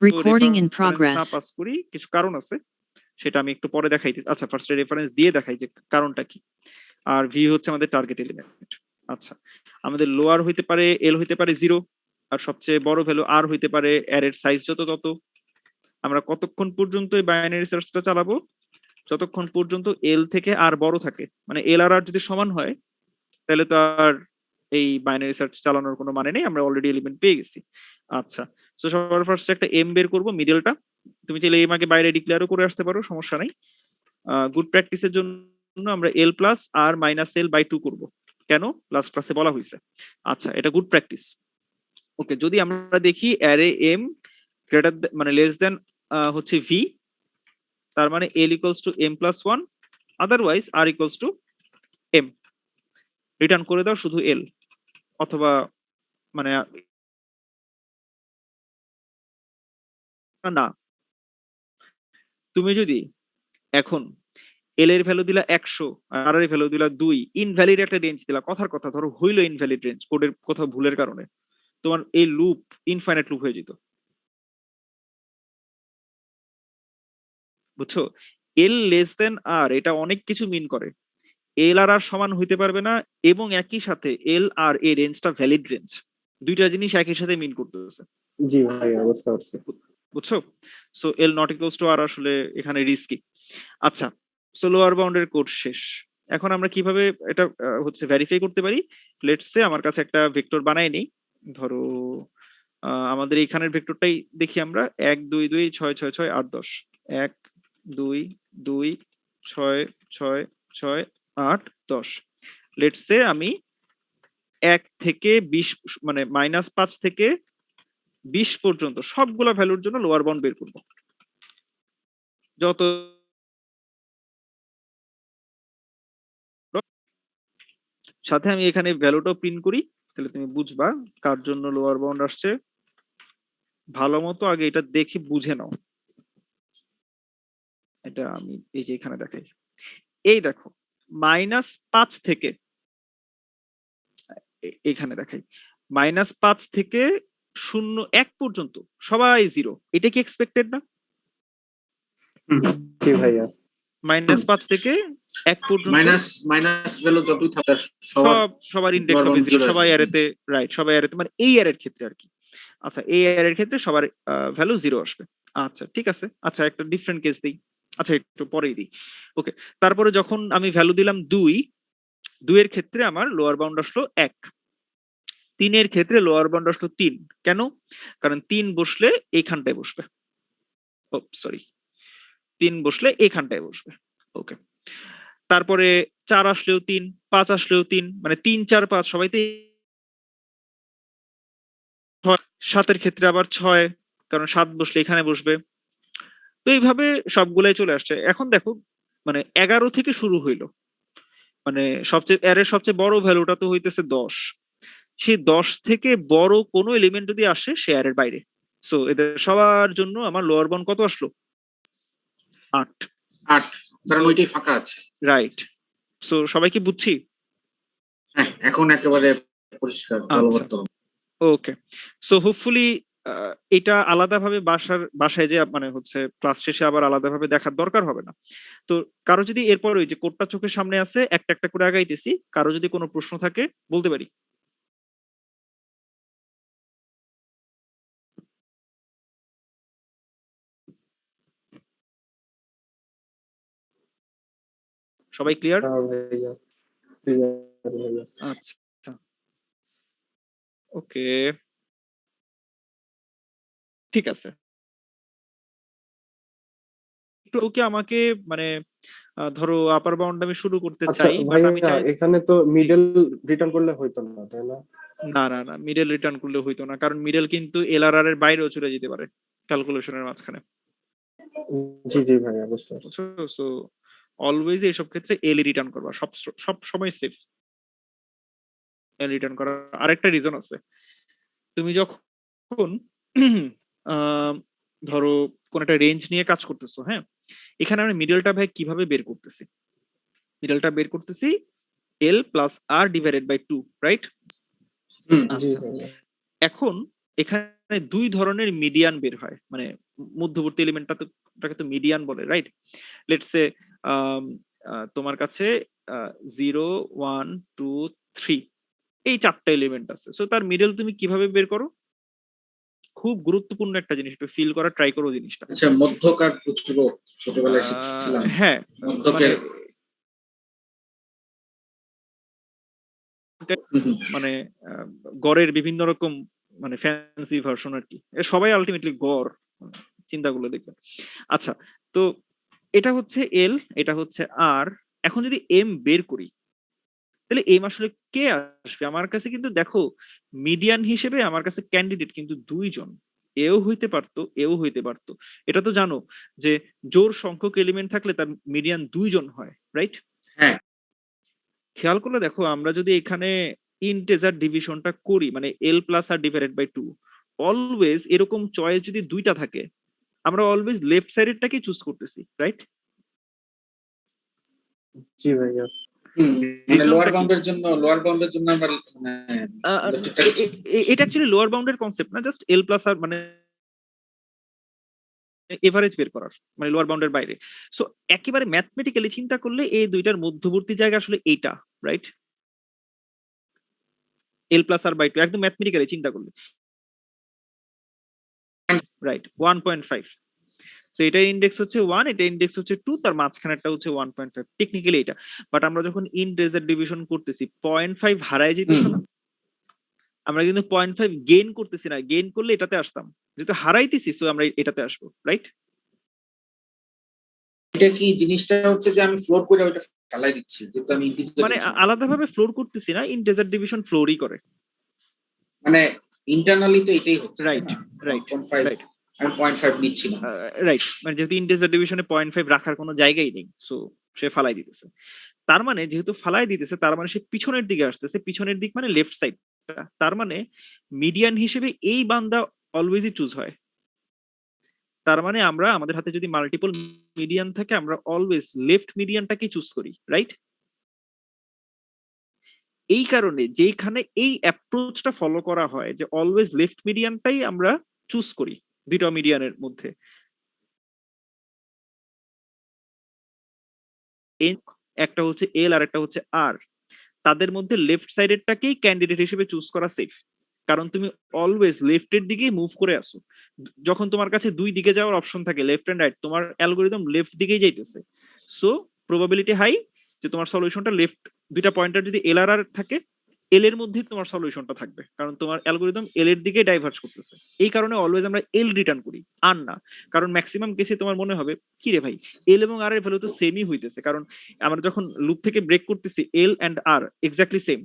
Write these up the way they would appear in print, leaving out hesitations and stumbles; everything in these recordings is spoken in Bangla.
Recording in রেফারেন্স না progress. পাস করি কিছু কারণ আছে, সেটা আমি একটু পরে দেখাইতেছি। আচ্ছা, ফার্স্টে রেফারেন্স দিয়ে দেখাই যে কারণটা কি। আর ভি হচ্ছে আমাদের টার্গেট এলিমেন্ট। আচ্ছা, আমাদের লোয়ার হইতে পারে এল হইতে পারে 0, আর সবচেয়ে বড় ভ্যালু আর হইতে পারে অ্যারের সাইজ যত তত। আমরা কতক্ষণ পর্যন্ত এই বাইনারি সার্চটা চালাবো? যতক্ষণ পর্যন্ত এল থেকে আর বড় থাকে, মানে এল আর আর যদি সমান হয় তাহলে তো আর এই বাইনারি সার্চ চালানোর কোনো মানে নেই, আমরা অলরেডি এলিমেন্ট পেয়ে গেছি। আচ্ছা, তো সবার ফার্স্ট একটা এম বের করব, মিডলটা। তুমি চাইলে এম আগে বাইরে ডিক্লেয়ারও করে আসতে পারো, সমস্যা নাই। গুড প্র্যাকটিসের জন্য আমরা L plus R minus L by 2 করবো। কেন? লাস্ট ক্লাসে বলা হয়েছে। আচ্ছা, এটা গুড প্র্যাকটিস। ওকে, যদি আমরা দেখি অ্যারে এম গ্রেটার মানে লেস দেন হচ্ছে ভি, তার মানে L equals to M plus 1, otherwise R equals to M. Return করে দাও শুধু এল, অথবা মানে না, তুমি যদি এখন এল এর ভ্যালু দিলা 100 আর এর ভ্যালু দিলা 2, ইনভ্যালিড একটা রেঞ্জ দিলা, কথার কথা ধরো হইলো ইনভ্যালিড রেঞ্জ কোডের কোথাও ভুলের কারণে, তোমার এই লুপ ইনফাইনাইট লুপ হয়ে যেত। বুঝছো? এল লেস দেন আর এটা অনেক কিছু মিন করে। এল আর আর সমান হইতে পারবে না, এবং একই সাথে এল আর এর রেঞ্জটা ভ্যালিড রেঞ্জ, দুইটা জিনিস একই সাথে মিন করতেছে। জি ভাই, বুঝতে পারছি। বুঝছো? So L not equals to R আসলে এখানে রিস্কি। আচ্ছা, সো লোয়ার বাউন্ডের কোড শেষ। এখন আমরা কিভাবে এটা হচ্ছে ভেরিফাই করতে পারি? লেটস সে আমার কাছে একটা ভেক্টর বানাই নেই। ধরো আমাদের এইখানের ভেক্টরটাই দেখি আমরা, 1 2 2 6 6 6 8 10, 1 2 2 6 6 6 8 10। লেটস সে আমি 1 থেকে 20 মানে -5 থেকে 20 পর্যন্ত সবগুলা ভ্যালুর জন্য লোয়ার বাউন্ড বের করব। যত সাথে আমি এখানে ভ্যালুটাও প্রিন্ট করি, তাহলে তুমি বুঝবা কার জন্য লোয়ার বাউন্ড আসছে। ভালো মতো আগে এটা দেখে বুঝে নাও। এটা আমি এই যে এখানে দেখাই, এই দেখো -5 থেকে এখানে দেখাই -5 থেকে 0 1 পর্যন্ত সবাই 0। এটা কি এক্সপেক্টেড না? জি ভাইয়া। -5 থেকে 1 পর্যন্ত মাইনাস ভ্যালু যতই থাকে সবার ইনডেক্স হবে 0, সবাই অ্যারেতে, রাইট, সবাই অ্যারেতে, মানে এই অ্যারের ক্ষেত্রে আর কি। আচ্ছা, এই অ্যারের ক্ষেত্রে সবার ভ্যালু 0 আসবে। আচ্ছা, ঠিক আছে। আচ্ছা, একটা ডিফারেন্ট কেস দিই। আচ্ছা, একটু পরেই দিই। ওকে, তারপরে যখন আমি ভ্যালু দিলাম 2 এর ক্ষেত্রে আমার লোয়ার বাউন্ড আসলো 1, 3 এর ক্ষেত্রে লোয়ার বাউন্ড আসলো 3। কেন? কারণ 3 বসলে এইখানটায় বসবে। ও সরি, 3 বসলে এইখানটায় বসবে। ওকে, তারপরে 4 আসলেও 3, 5 আসলেও 3, মানে 3 4 5 সবাইতে। 7 এর ক্ষেত্রে আবার 6, কারণ 7 বসলে এখানে বসবে। তো এইভাবে সবগুলাই চলে আসছে। এখন দেখো, মানে 11 থেকে শুরু হইলো, মানে সবচেয়ে বড় ভ্যালুটা তো হইতেছে 10। সেই 10 থেকে বড় কোনো এলিমেন্ট যদি আসে সে অ্যারের বাইরে। সো এদের সবার জন্য আমার লোয়ার বাউন্ড কত আসলো? 8। কারণ ওইটাই ফাঁকা আছে। রাইট। সো সবাই কি বুঝছি? হ্যাঁ, এখন একেবারে পরিষ্কার। ওকে, সো হোপফুলি এটা আলাদাভাবে বাসায় যে মানে হচ্ছে ক্লাস শেষে আবার আলাদাভাবে দেখার দরকার হবে না। তো কারো যদি এরপর ওই যে কোডটা চোখের সামনে আছে, একটা একটা করে আগাইতেছি, কারো যদি কোনো প্রশ্ন থাকে বলতে পারি। সবাই ক্লিয়ার? আচ্ছা, ওকে, ঠিক আছে। একটু কি আমাকে মানে ধরো আপার বাউন্ড আমি শুরু করতে চাই, বাট আমি চাই এখানে তো মিডল রিটার্ন করলে হইতো না, তাই না? না না না, মিডল রিটার্ন করলে হইতো না, কারণ মিডল কিন্তু এলআরআর এর বাইরেও চলে যেতে পারে ক্যালকুলেশনের মাঝখানে। জি জি ভাইয়া, বুঝতে পারছি। সো অলওয়েজ এইসব ক্ষেত্রে এল রিটার্ন করবা, সব সময় সেফ এল রিটার্ন করার। আরেকটা রিজন আছে, তুমি যখন ধরো কোন একটা রেঞ্জ নিয়ে কাজ করতেছো, হ্যাঁ, এখানে আমরা মিডলটা ভাই কিভাবে বের করতেছি? মিডলটা বের করতেছি L plus R divided by 2, right? এখন এখানে দুই ধরনের মিডিয়ান বের হয়, মানে মধ্যবর্তী এলিমেন্টটা তো ওটাকে তো মিডিয়ান বলে, রাইট? লেটস সে তোমার কাছে 0 1 2 3 এই চারটা এলিমেন্ট আছে, সো তার মিডল তুমি কিভাবে বের করো? খুব গুরুত্বপূর্ণ একটা জিনিস, একটু ফিল করা ট্রাই করো জিনিসটা। আচ্ছা, মধ্যকার প্রচুর ছোটবেলায় শিখছিলাম। হ্যাঁ, মানে মধ্যকের মানে গড়ের বিভিন্ন রকম মানে ফ্যান্সি ভার্সন আর কি, সবাই আলটিমেটলি গড় চিন্তাগুলো দেখবেন। আচ্ছা, তো এটা হচ্ছে এল, এটা হচ্ছে আর। এখন যদি এম বের করি, তাহলে এম আসলে কে আসবে আমার কাছে? কিন্তু দেখো, মিডিয়ান হিসেবে আমার কাছে ক্যান্ডিডেট কিন্তু দুইজন, এও হইতে পারতো, এও হইতে পারতো। এটা তো জানো যে জোর সংখ্যক এলিমেন্ট থাকলে তার মিডিয়ান দুইজন হয়, রাইট? হ্যাঁ, খেয়াল করলে দেখো, আমরা যদি এখানে ইন্টেজার ডিভিশনটা করি, মানে L plus R divided by 2, always এরকম চয়েস যদি দুইটা থাকে, আমরা অলওয়েজ লেফট সাইডেরটাকে চুজ করতেছি, রাইট? জি ভাইয়া। মানে লোয়ার রিজনটা কি? বাউন্ডের জন্য আমরা মানে এটা অ্যাকচুয়ালি লোয়ার বাউন্ডের কনসেপ্ট না, জাস্ট এল প্লাস আর মানে এভারেজ বের করার, মানে লোয়ার বাউন্ডের বাইরে। সো একেবারে ম্যাথমেটিক্যালি চিন্তা করলে এই দুইটার মধ্যবর্তী জায়গা আসলে এইটা, right? L plus R by 2 একদম ম্যাথমেটিক্যালি চিন্তা করলে, রাইট? 1.5। সো এটার ইনডেক্স হচ্ছে 1, এটা ইনডেক্স হচ্ছে 2, তার মাঝখানেরটা হচ্ছে 1.5, টেকনিক্যালি এটা। বাট আমরা যখন ইনডেজার ডিভিশন করতেছি 0.5 হারায় যেতেছে না, আমরা কিন্তু 0.5 গেইন করতেছি না, গেইন করলে এটাতে আসতাম, যেহেতু হারাইতেছি সো আমরা এটাতে আসবো, রাইট? এটা কি জিনিসটা হচ্ছে যে আমি ফ্লোর করে ওইটা ফেলাই দিচ্ছি, যেহেতু আমি ইন্টিজার মানে আলাদাভাবে ফ্লোর করতেছি না, ইনডেজার ডিভিশন ফ্লোরই করে, মানে ইন্টারনালি তো এটাই হচ্ছে, রাইট? রাইট, 1.5 রাইট, আমি 0.5 নিচ্ছি না। রাইট। মানে যেহেতু ইন্টিজার ডিভিশনে 0.5 রাখার কোনো জায়গাই নেই, সো সে ফালাই দিতেছে। তার মানে যেহেতু ফালাই দিতেছে, তার মানে সে পিছনের দিকে আসতেছে, পিছনের দিক মানে লেফট সাইড। তার মানে মিডিয়ান হিসেবে এই বান্দা অলওয়েজই চুজ হয়। তার মানে আমরা আমাদের হাতে যদি মাল্টিপল মিডিয়ান থাকে, আমরা অলওয়েজ লেফট মিডিয়ানটাকে চুজ করি, রাইট? এই কারণে যেখানে এই অ্যাপ্রোচটা ফলো করা হয় যে অলওয়েজ লেফট মিডিয়ানটাই আমরা চুজ করি দুইটা মিডিয়ানের মধ্যে, একটা হচ্ছে এল আর একটা হচ্ছে আর, তাদের মধ্যে লেফট সাইডেরটাকেই ক্যান্ডিডেট হিসেবে চুজ করা সেফ। কারণ তুমি অলওয়েজ লেফটের দিকেই মুভ করে আসো, যখন তোমার কাছে দুই দিকে যাওয়ার অপশন থাকে লেফট এন্ড রাইট, তোমার অ্যালগোরিদম লেফট দিকেই যাইতেছে। সো প্রবাবিলিটি হাই যে তোমার সলিউশনটা লেফট, দুইটা পয়েন্টার যদি এল আর আর থাকে, এল এর মধ্যেই তোমার সলিউশনটা থাকবে, কারণ তোমার অ্যালগোরিদম এল এর দিকে ডাইভার্জ করতেছে। এই কারণে অলওয়েজ আমরা এল রিটার্ন করি, আর না। কারণ ম্যাক্সিমাম কেসে তোমার মনে হবে কি রে ভাই, এল এবং আর এর ভ্যালু তো সেমই হইতেছে, কারণ আমরা যখন লুপ থেকে ব্রেক করতেছি L and R exactly same.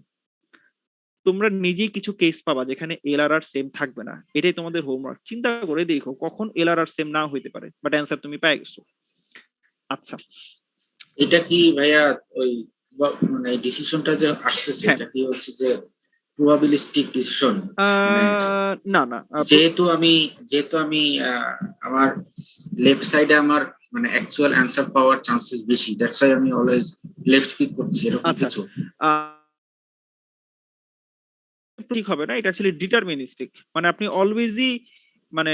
তোমরা নিজেই কিছু কেস পাবা যেখানে এল আর আর সেম থাকবে না, এটাই তোমাদের হোমওয়ার্ক। চিন্তা করে দেখো কখন এল আর আর সেম না হইতে পারে, বাট অ্যান্সার তুমি পেয়ে গেছো। আচ্ছা, এটা কি ভাইয়া ওই মানে ডিসিশনটা যে আসতেছে, হ্যাঁ। এটা কি হচ্ছে যে প্রবাবিলিস্টিক ডিসিশন? না না, যেহেতু আমি আমার লেফট সাইডে আমার মানে অ্যাকচুয়াল অ্যানসার পাওয়ার চান্সেস বেশি, দ্যাটস ওয়াই আমি অলওয়েজ লেফট পিক করছি, এরকম আচ্ছা, কিছু? ঠিক হবে না, এটা অ্যাকচুয়ালি ডিটারমিনিস্টিক। মানে আপনি অলওয়েজই মানে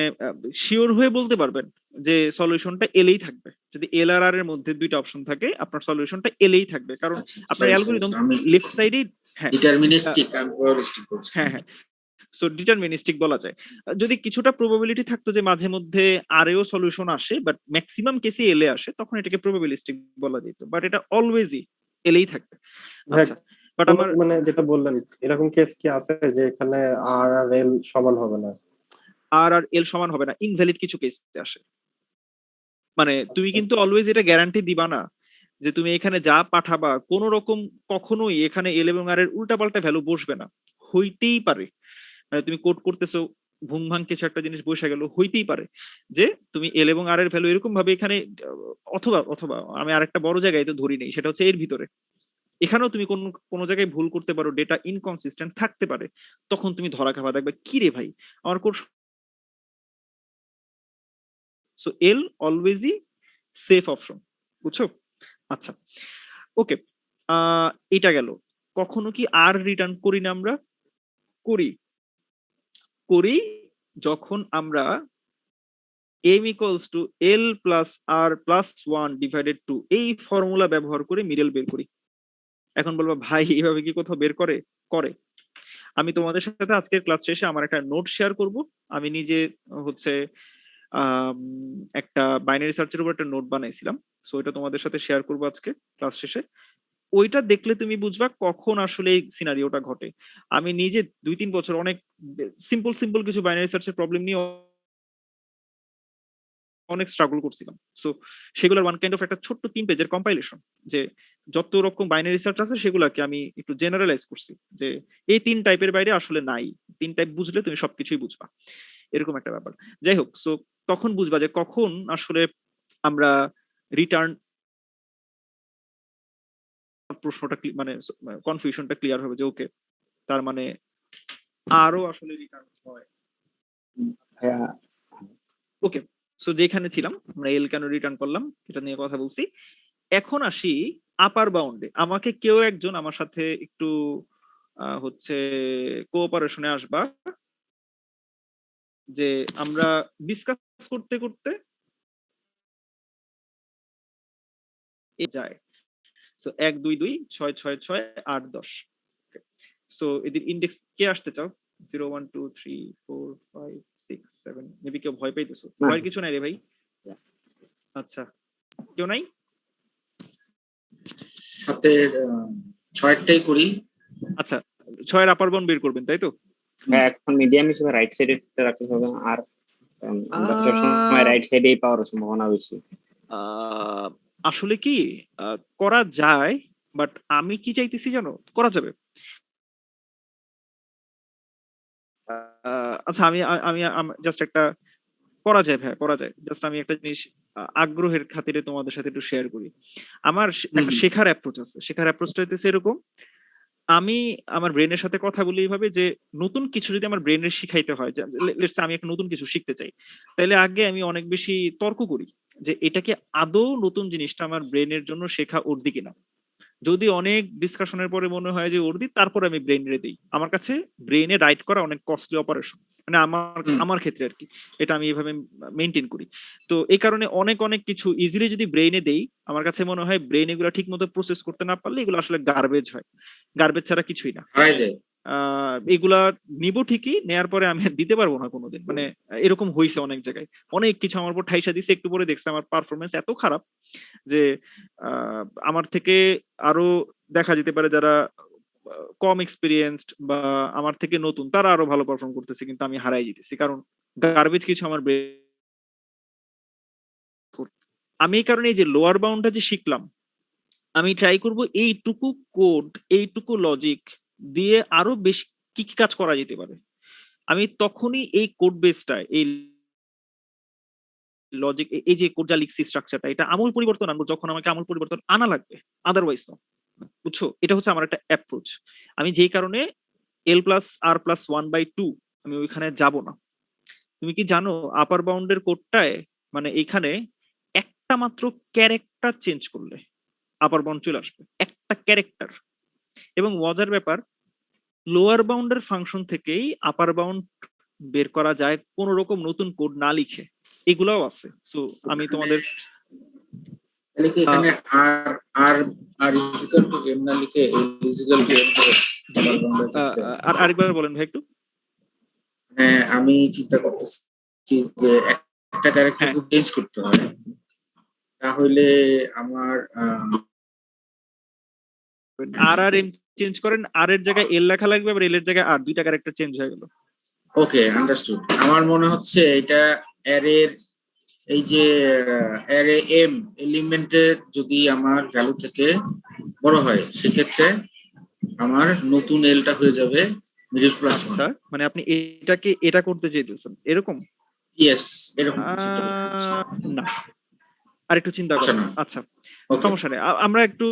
শিওর হয়ে বলতে পারবেন যে সলিউশনটা এলেই থাকবে। যদি এল আর আর এর মধ্যে দুইটা অপশন থাকে, আপনার সলিউশনটা এলেই থাকবে, কারণ আপনার অ্যালগরিদম আমি লেফট সাইডে। হ্যাঁ, ডিটারমিনিস্টিক আমি প্রবাবিলিস্টিক করছি। হ্যাঁ, হ্যাঁ। সো ডিটারমিনিস্টিক বলা যায়। যদি কিছুটা প্রবাবিলিটি থাকতো যে মাঝে মধ্যে আরেও সলিউশন আসে, বাট ম্যাক্সিমাম কেসে এলে আসে, তখন এটাকে প্রবাবিলিস্টিক বলা যেত। বাট এটা অলওয়েজই এলেই থাকবে। আচ্ছা, বাট আমার মানে যেটা বললেন, এরকম কেস কি আছে যে এখানে আর আর এল সমান হবে না? আর আর এল সমান হবে না, ইনভ্যালিড কিছু কেস আসে। মানে তুমি কিন্তু অলওয়েজ এটা গ্যারান্টি দিবা না যে তুমি এখানে যা পাঠাবা কোন রকম কখনোই এখানে এল এবং আর এর উল্টাপাল্টা ভ্যালু বসবে না। হইতেই পারে, মানে তুমি কোড করতেছো, ভুং ভাং কিছু একটা জিনিস বসে গেল, হইতেই পারে যে তুমি এল এবং আর এর ভ্যালু এরকম ভাবে এখানে, অথবা অথবা আমি আরেকটা বড় জায়গায় তো ধরি নেই, সেটা হচ্ছে এর ভিতরে এখানেও তুমি কোন জায়গায় ভুল করতে পারো, ডেটা ইনকনসিস্টেন্ট থাকতে পারে, তখন তুমি ধরা খাবা, দেখবে কি রে ভাই আমার কোড। সো এল অলওয়েজই সেফ অপশন, বুঝছো? আচ্ছা, ওকে, এটা গেল। কখনো কি আর রিটার্ন করি না আমরা? করি, করি। যখন আমরা m equals to l plus r plus 1 divided 2 এই ফর্মুলা ব্যবহার করে মিডল বের করি। এখন বলবো ভাই এইভাবে কি কোথাও বের করে? করে। আমি তোমাদের সাথে আজকের ক্লাস শেষে আমার একটা নোট শেয়ার করব। আমি নিজে হচ্ছে আম, একটা বাইনারি সার্চের উপর একটা নোট বানাইছিলাম, সো এটা তোমাদের সাথে শেয়ার করবো আজকে ক্লাস শেষে। ওইটা দেখলে তুমি বুঝবা কখন আসলে এই সিনারিওটা ঘটে। আমি নিজে 2-3 বছর অনেক সিম্পল সিম্পল কিছু বাইনারি সার্চের প্রবলেম নিয়ে অনেক স্ট্রাগল করছিলাম। সো সেগুলোর ওয়ান কাইন্ড অফ একটা ছোট্ট 3 পেজের কম্পাইলেশন, যে যত রকম বাইনারি সার্চ আছে সেগুলোকে আমি একটু জেনারেলাইজ করছি, যে এই 3 টাইপের বাইরে আসলে নাই। 3 টাইপ বুঝলে তুমি সবকিছুই বুঝবা, এরকম একটা ব্যাপার। যাই হোক, সো তখন বুঝবা যে কখন আসলে আমরা রিটার্ন প্রশ্নটা মানে কনফিউশনটা ক্লিয়ার হবে, যে ওকে তার মানে আরো আসলে রিটার্ন হয়। ভাইয়া, ওকে, সো যেখানে ছিলাম আমরা এল কেন রিটার্ন করলাম এটা নিয়ে কথা বলছি। এখন আসি আপার বাউন্ডে। আমাকে কেউ একজন আমার সাথে একটু হচ্ছে কোঅপারেশনে আসবা, যে আমরা ডিসকাস করতে করতে এ যায়। সো 1 2 2 6 6 6 8 10। সো এদের ইন্ডেক্স কে আসতে চাও? 0 1 2 3 4 5 6 7। মেবি কেউ ভয় পাইতেছো? না। ভয়ের কিছু নাই রে ভাই। আচ্ছা, কেউ নাই? সাথে 6টাই করি। আচ্ছা, 6 এর আপার বাউন্ড বের করবেন তাই তো? ভাইয়া, এখন মিডিয়াম হিসেবে রাইট সাইডে রাখতে হবে। আর আমরা সবসময় রাইট সাইডেই পাওয়ার সম্ভাবনা বেশি। আসলে কি করা যায়, বাট আমি কি চাইতেছি জানো, করা যাবে। আচ্ছা, আমি আমি জাস্ট একটা করা যায় ভাই, করা যায়। জাস্ট আমি একটা জিনিস আগ্রহের খাতিরে তোমাদের সাথে একটু শেয়ার করি। আমার একটা শেখার অ্যাপ্রোচ আছে। শেখার অ্যাপ্রোচটা হইতেছে এরকম, আমি আমার ব্রেনের সাথে কথা বলি এইভাবে যে নতুন কিছু যদি আমার ব্রেনের শিখাইতে হয়, লেটস আমি একটা নতুন কিছু শিখতে চাই, তাহলে আগে আমি অনেক বেশি তর্ক করি যে এটা কি আদৌ নতুন জিনিসটা আমার ব্রেনের জন্য শেখা উর্দি কিনা। যদি অনেক ডিসকাশনের পরে মনে হয় যে উর্দি, তারপর আমি ব্রেনে দিই। আমার কাছে ব্রেনে রাইট করা অনেক কস্টলি অপারেশন, মানে আমার আমার ক্ষেত্রে আর কি, এটা আমি এইভাবে মেনটেন করি। তো এই কারণে অনেক অনেক কিছু ইজিলি যদি ব্রেনে দেই, আমার কাছে মনে হয় ব্রেন এগুলো ঠিক মতো প্রসেস করতে না পারলে এগুলো আসলে গার্বেজ হয়। গার্বেজ ছাড়া কিছুই না। হারাই যায়। এগুলা নিব ঠিকই, নেয়ার পরে আমি আর দিতে পারবো না কোনোদিন। মানে এরকম হয়েছে অনেক জায়গায়, অনেক কিছু আমার উপর ঠাইসা দিছে, একটু পরে দেখছে আমার পারফরমেন্স এত খারাপ যে আমার থেকে আরো দেখা যেতে পারে যারা কম এক্সপিরিয়েন্সড বা আমার থেকে নতুন, তারা আরো ভালো পারফর্ম করতেছে, কিন্তু আমি হারাই যেতেছি, কারণ গার্বেজ কিছু আমার আমি এই কারণে এই যে লোয়ার বাউন্ডটা যে শিখলাম, আমি ট্রাই করব এইটুকু কোড, এইটুকু লজিক দিয়ে আরো বেশি কি কি কাজ করা যেতে পারে। আমি তখনই এই কোড বেসটা, এই লজিক, এই যে কোড যা লিখছি স্ট্রাকচারটা, এটা আমূল পরিবর্তন আনবো যখন আমাকে আমূল পরিবর্তন আনা লাগবে, আদারওয়াইজ না। বুঝছো? এটা হচ্ছে আমার একটা অ্যাপ্রোচ। আমি যেই কারণে এল প্লাস আর প্লাস 1/2 আমি ওইখানে যাব না। তুমি কি জানো আপার বাউন্ডের কোডটায়, মানে এইখানে একটা মাত্র ক্যারেক্টার চেঞ্জ করলে আপার বাউন্ড চলে আসবে, একটা ক্যারেক্টার। এবং মজার ব্যাপার, লোয়ার বাউন্ডের ফাংশন থেকেই আপার বাউন্ড বের করা যায় কোন রকম নতুন কোড না লিখে, এগুলাও আছে। সো আমি তোমাদের তাহলে কি এখানে আর আর আর ইজিক্যাল টু এম না লিখে এল ইজিক্যাল টু এম করে আবার বাউন্ডারি করতে হবে? আর আরেকবার বলেন ভাই একটু। মানে আমি চিন্তা করতেছি যে একটা ক্যারেক্টার হ্যাঁ, যদি চেঞ্জ করতে হয়, তাহলে আমার আর আর এম চেঞ্জ করেন, আর এর জায়গায় এল লেখা লাগবে, আবার এল এর জায়গায় আর, দুইটা ক্যারেক্টার চেঞ্জ হয়ে গেল। ওকে, আন্ডারস্টুড। আমার মনে হচ্ছে এটা অ্যারের এই যে অ্যারে এম এলিমেন্টের যদি আমার ভ্যালু থেকে বড় হয়, সেক্ষেত্রে আমার নতুন এলটা হয়ে যাবে মিডল প্লাস ওয়ান। আচ্ছা, মানে আপনি এটাকে এটা করতে চাইতেছেন এরকম? ইয়েস, এরকম কিছু একটা করতে চাচ্ছি। না, আর একটু চিন্তা আচ্ছা, করেন। না, আচ্ছা, ওকে। সমস্যা নেই, আমরা একটু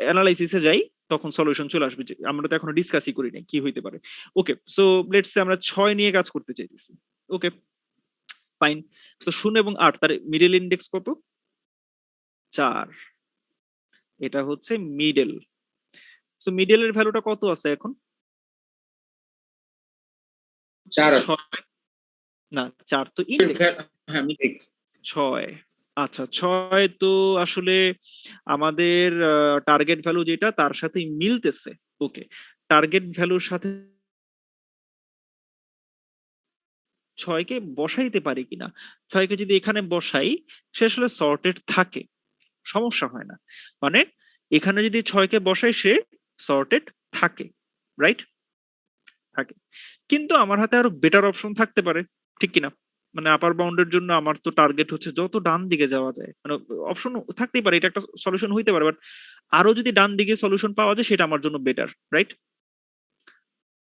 অ্যানালাইসিসে যাই, তখন সলিউশন চলে আসবে। আমরা তো এখনো ডিসকাসই করি নাই কি হইতে পারে। ওকে, সো লেটস সে আমরা 6 নিয়ে কাজ করতে চাইতেছি। ওকে, ফাইন। তো 0 এবং 8 তার মিডল ইন্ডেক্স কত? 4। এটা হচ্ছে মিডল। সো মিডলের ভ্যালুটা কত আছে এখন? 4 6। না 4 তো ইন্ডেক্স। হ্যাঁ আমি 6 আচ্ছা 6 তো আসলে আমাদের টার্গেট ভ্যালু যেটা তার সাথে মিলতেছে। ওকে, টার্গেট ভ্যালুর সাথে 6 কে বসাইতে পারি কিনা, 6 কে যদি এখানে বসাই সে আসলে সর্টেড থাকে, সমস্যা হয় না। মানে এখানে যদি 6 কে বসাই সে সর্টেড থাকে, রাইট? থাকে। কিন্তু আমার হাতে আরো বেটার অপশন থাকতে পারে, ঠিক কিনা? মানে আপার বাউন্ডের জন্য আমার তো টার্গেট হচ্ছে যত ডান দিকে যাওয়া যায়, মানে অপশন থাকতেই পারে, এটা একটা সলিউশন হইতে পারে, বাট আরো যদি ডান দিকে সলিউশন পাওয়া যায় সেটা আমার জন্য বেটার, রাইট?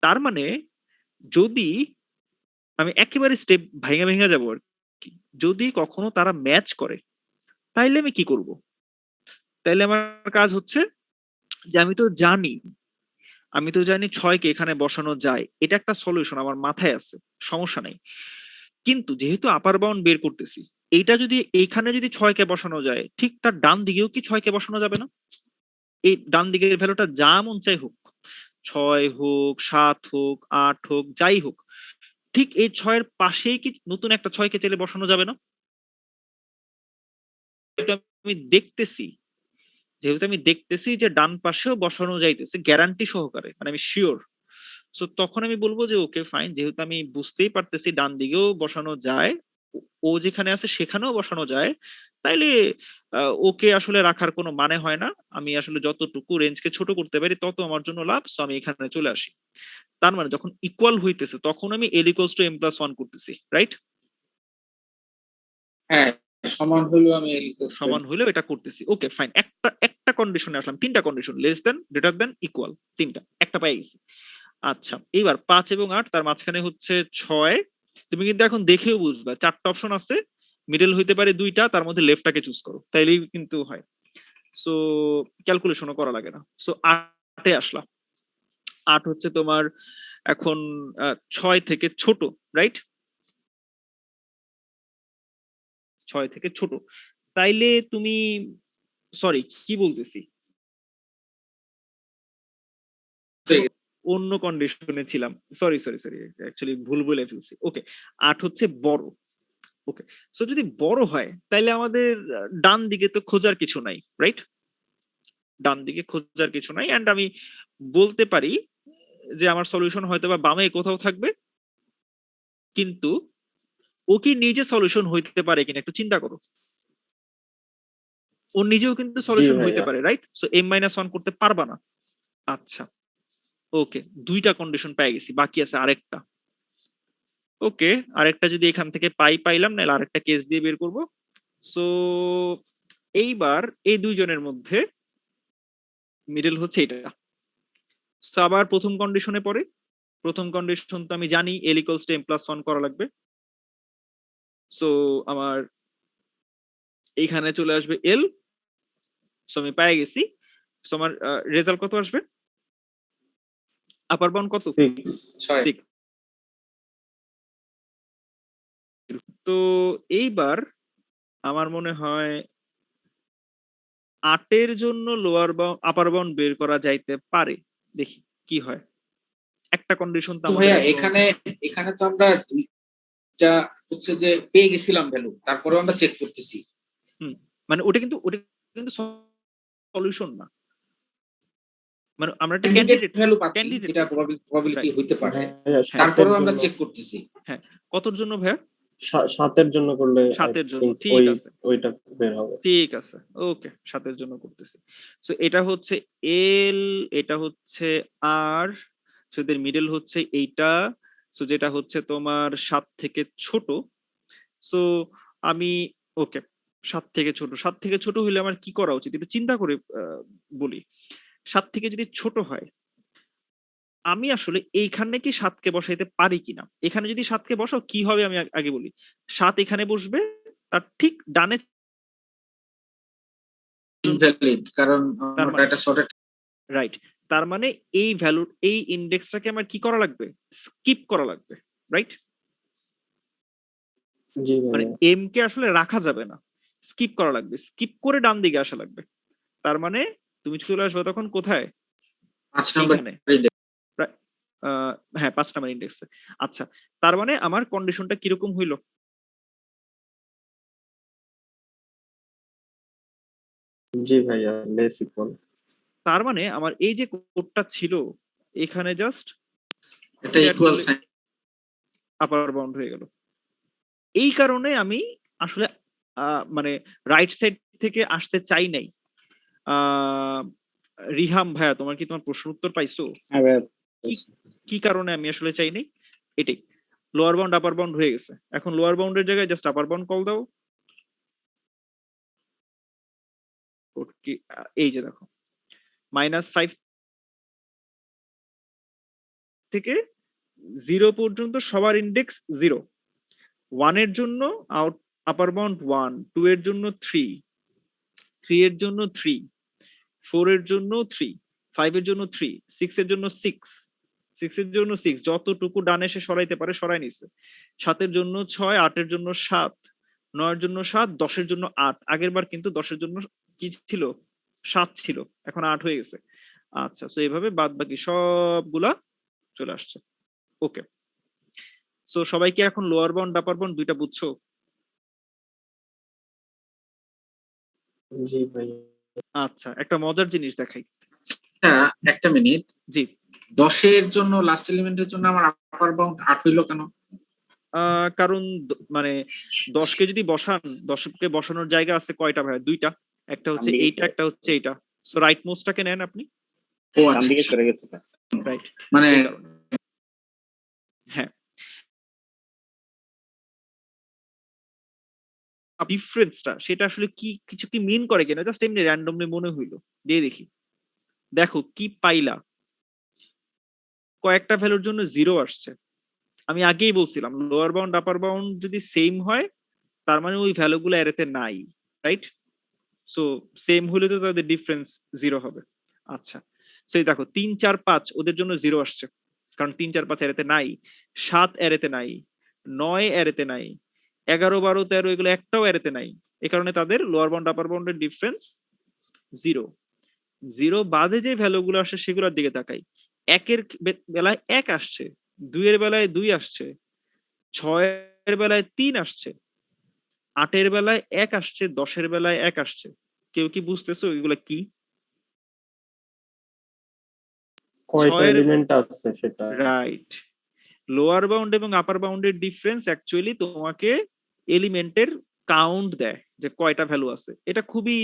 তার মানে যদি আমি একেবারে স্টেপ ভাঙা ভেঙে যাবো আর কি, যদি কখনো তারা ম্যাচ করে তাইলে আমি কি করব? তাইলে আমার কাজ হচ্ছে যে আমি তো জানি 6 কে এখানে বসানো যায়, এটা একটা সলিউশন আমার মাথায় আছে, সমস্যা নাই। কিন্তু যেহেতু আপার বাউন্ড বের করতেছি, এইটা যদি এইখানে যদি 6 কে বসানো যায়, ঠিক তার ডান দিকেও কি 6 কে বসানো যাবে না? এই ডান দিকের ভ্যালুটা যা মন চাই হোক, 6 হোক, 7 হোক, 8 হোক, যাই হোক, ঠিক এই 6 এর পাশেই কি নতুন একটা 6 কে চাইলে বসানো যাবে না? এটা আমি দেখতেছি, যেহেতু আমি দেখতেছি যে ডান পাশেও বসানো যাইতেছে গ্যারান্টি সহকারে, মানে আমি শিওর। সো তখন আমি বলবো যে ওকে ফাইন, যেহেতু আমি বুঝতেই পারতেছি ডান দিকেও বসানো যায়, ও যেখানে আছে সেখানেও বসানো যায়, তাইলে ওকে আসলে রাখার কোনো মানে হয় না। আমি আসলে যতটুকু রেঞ্জকে ছোট করতে পারি তত আমার জন্য লাভ, সো আমি এখানে চলে আসি। তার মানে যখন ইকুয়াল হইতেছে তখন আমি L equals to M plus one করতেছি, রাইট? হ্যাঁ সমান হলেও আমি সমান হইলেও এটা করতেছি, ওকে ফাইন। একটা কন্ডিশনে আসলাম, তিনটা condition, less than, greater than, equal, তিনটা, একটা পাই গেছি। আচ্ছা এইবার 5 এবং 8, তার মাঝখানে হচ্ছে 6। তুমি কিন্তু এখন দেখেও বুঝবা 4টা অপশন আছে, মিডল হইতে পারে 2টা, তার মধ্যে লেফটটাকে চুজ করো, তাইলেই কিন্তু হয়। সো ক্যালকুলেশনও করা লাগে না। সো 8 এ আসলাম। 8 হচ্ছে তোমার এখন 6 থেকে ছোট, রাইট? 6 থেকে ছোট, তাইলে তুমি, সরি কি বলতেছি, অন্য কন্ডিশনে ছিলাম, সরি সরি সরি, অ্যাকচুয়ালি ভুল বলে ফেলছি। ওকে, 8 হচ্ছে বড়। ওকে, সো যদি বড় হয় তাইলে আমাদের ডান দিকে তো খোঁজার কিছু নাই, রাইট? ডান দিকে খোঁজার কিছু নাই, এন্ড আমি বলতে পারি যে আমার সলিউশন হয়তো বা বামে কোথাও থাকবে, কিন্তু ও কি নিজে সলিউশন হইতে পারে কিনা একটু চিন্তা করো। ও নিজেও কিন্তু জি সলিউশন হইতে ভাইয়া। পারে, রাইট? সো m-1 করতে পারবা না। আচ্ছা ওকে, 2টা কন্ডিশন পেয়ে গেছি, বাকি আছে আরেকটা। ওকে, আরেকটা যদি এখান থেকে পাইলাম, নাহলে আরেকটা কেস দিয়ে বের করব। সো এইবার এই দুইজনের মধ্যে মিডল হচ্ছে এটা। সো আবার প্রথম কন্ডিশনে পড়ে, প্রথম কন্ডিশন তো আমি জানি L equals to M plus one করা লাগবে। সো আমার এইখানে চলে আসবে এল, সো আমি পেয়ে গেছি। সো আমার রেজাল্ট কত আসবে? আপার বাউন্ড কত? 6। 6। তো এইবার আমার মনে হয় 8 জন্য লোয়ার বাউন্ড আপার বাউন্ড বের করা যাইতে পারে, দেখি কি হয়। একটা কন্ডিশন তো তো আমাদের ভাইয়া এখনো, এখানে এখানে তো আমরা দুইটা হচ্ছে যে পেয়ে গেছিলাম ভ্যালু, তারপরে আমরা চেক করতেছি। মানে ওটা কিন্তু সলিউশন না, মানে আমরা একটা ক্যান্ডিডেট ক্যান্ডিডেট, ভ্যালু পাচ্ছি, ক্যান্ডিডেট যেটা প্রবাবিলিটি রাইট। হইতে পারে, ভাইয়া, তারপরেও আমরা জন্য চেক করতেছি। হ্যাঁ, কতর জন্য ভাইয়া? 7 জন্য করলে 7 জন্য, think ঠিক আছে, ওইটা বের হবে। ঠিক আছে, ওকে 7 জন্য করতেছি। সো এটা হচ্ছে এল, এটা হচ্ছে আর, সো এদের মিডল হচ্ছে এইটা। সো যেটা হচ্ছে তোমার 7 থেকে ছোট। সো আমি, ওকে 7 থেকে ছোট, 7 থেকে ছোট হইলে আমার কি করা উচিত একটু চিন্তা করে বলি। 7 থেকে যদি ছোট হয়, আমি আসলে এইখানে কি 7 কে বসাইতে পারি কিনা। এখানে যদি 7 কে বসাও কি হবে আমি আগে বলি। 7 এখানে বসবে, তার ঠিক ডানে, ইনভ্যালিড, কারণ তার আমরা মানে একটা শর্টেড। রাইট, তার মানে এই ভ্যালুর এই ইন্ডেক্সটাকে আমার কি করা লাগবে, স্কিপ করা লাগবে, রাইট? জি মানে ভাইয়া। এম কে আসলে রাখা যাবে না, স্কিপ করা লাগবে, স্কিপ করে ডান দিকে আসা লাগবে। তার মানে তুমি চলে আসবে তখন কোথায়, 5 নাম্বার এইখানে, হ্যাঁ 5 নাম্বার ইন্ডেক্সে। আচ্ছা, তার মানে আমার কন্ডিশনটা কিরকম হইলো? জি ভাইয়া, লেস ইকুয়াল। তার মানে আমার এই যে কোডটা ছিল এখানে জাস্ট এটা ইকুয়াল সাইন। আপার বাউন্ড হয়ে গেল। এই কারণে আমি আসলে মানে রাইট সাইড থেকে আসতে চাই নাই। রিহাম ভাইয়া, তোমার কি তোমার প্রশ্ন উত্তর পাইছো? কি কারণে আমি আসলে চাই নাই? এটাই, লোয়ার বাউন্ড আপার বাউন্ড হয়ে গেছে, এখন লোয়ার বাউন্ডের জায়গায় জাস্ট আপার বাউন্ড কল দাও। এই যে দেখো, -5 থেকে 0 পর্যন্ত সবার ইন্ডেক্স 0। 1 এর জন্য আউট আপার বাউন্ড 1, 2 এর জন্য 3, 3 এর জন্য 3, 4 এর জন্য 3, 5 এর জন্য 3, 6 এর জন্য 6, 6 এর জন্য 6, যতটুকু ডানে সে সরাইতে পারে সরাই নিছে। 7 এর জন্য 6, 8 এর জন্য 7, 9 এর জন্য 7, 10 এর জন্য 8। আগের বার কিন্তু 10 এর জন্য কি ছিল? 7 ছিল, এখন 8 হয়ে গেছে। আচ্ছা, সো এইভাবে বাদ বাকি সবগুলা চলে আসছে। ওকে, সো সবাই কি এখন লোয়ার বাউন্ড আপার বাউন্ড দুইটা বুঝছো? জি ভাইয়া। আচ্ছা, একটা মজার জিনিস দেখাই। একটা মিনিট, জি। 10 এর জন্য লাস্ট এলিমেন্টের জন্য আমার আপার বাউন্ড 8 হইলো কেন? কারণ মানে 10 কে যদি বসান, 10 কে বসানোর জায়গা আছে কয়টা ভাই? দুইটা, একটা হচ্ছে এইটা, একটা হচ্ছে এইটা। সো রাইট মোস্টটাকে নেন আপনি। ও ডান আচ্ছা দিকে আচ্ছা। সরে গেছে। রাইট, মানে এই কারণে। হ্যাঁ, ডিফারেন্সটা সেটা আসলে কি কিছু কি মিন করে কিনা জাস্ট এমনি র্যান্ডমলি মনে হইলো, দিয়ে দেখি। দেখো কি পাইলা, কয়েকটা ভ্যালুর জন্য 0 আসছে। আমি আগেই বলছিলাম লোয়ার বাউন্ড আপার বাউন্ড যদি সেম হয় তার মানে ওই ভ্যালুগুলো অ্যারেতে নাই, রাইট? সো সেম হলে তো তাদের ডিফারেন্স 0 হবে। আচ্ছা, সো এই দেখো 3, 4, 5 ওদের জন্য 0 আসছে, কারণ 3, 4, 5 অ্যারেতে নাই। 7 অ্যারেতে নাই, 9 অ্যারেতে নাই, 11, 12, 13 এগুলো একটাও অ্যারেতে নাই। এই কারণে তাদের লোয়ার বাউন্ড আপার বাউন্ডের ডিফারেন্স 0। 0 বাদে যে ভ্যালুগুলো আসে সেগুলোর দিকে তাকাই। 1 এর বেলায় 1 আসছে, 2 এর বেলায় 2 আসছে, 6 এর বেলায় 3 আসছে, 8 এর বেলায় 1 আসছে, 10 এর বেলায় 1 আসছে। কেউ কি বুঝতেছো এগুলো কি? কয়টা 6 এর, এলিমেন্ট আছে সেটা। রাইট। লোয়ার বাউন্ড এবং আপার বাউন্ডের ডিফারেন্স অ্যাকচুয়ালি তোমাকে এলিমেন্টের কাউন্ট দেয় যে কয়টা ভ্যালু আছে। এটা খুবই,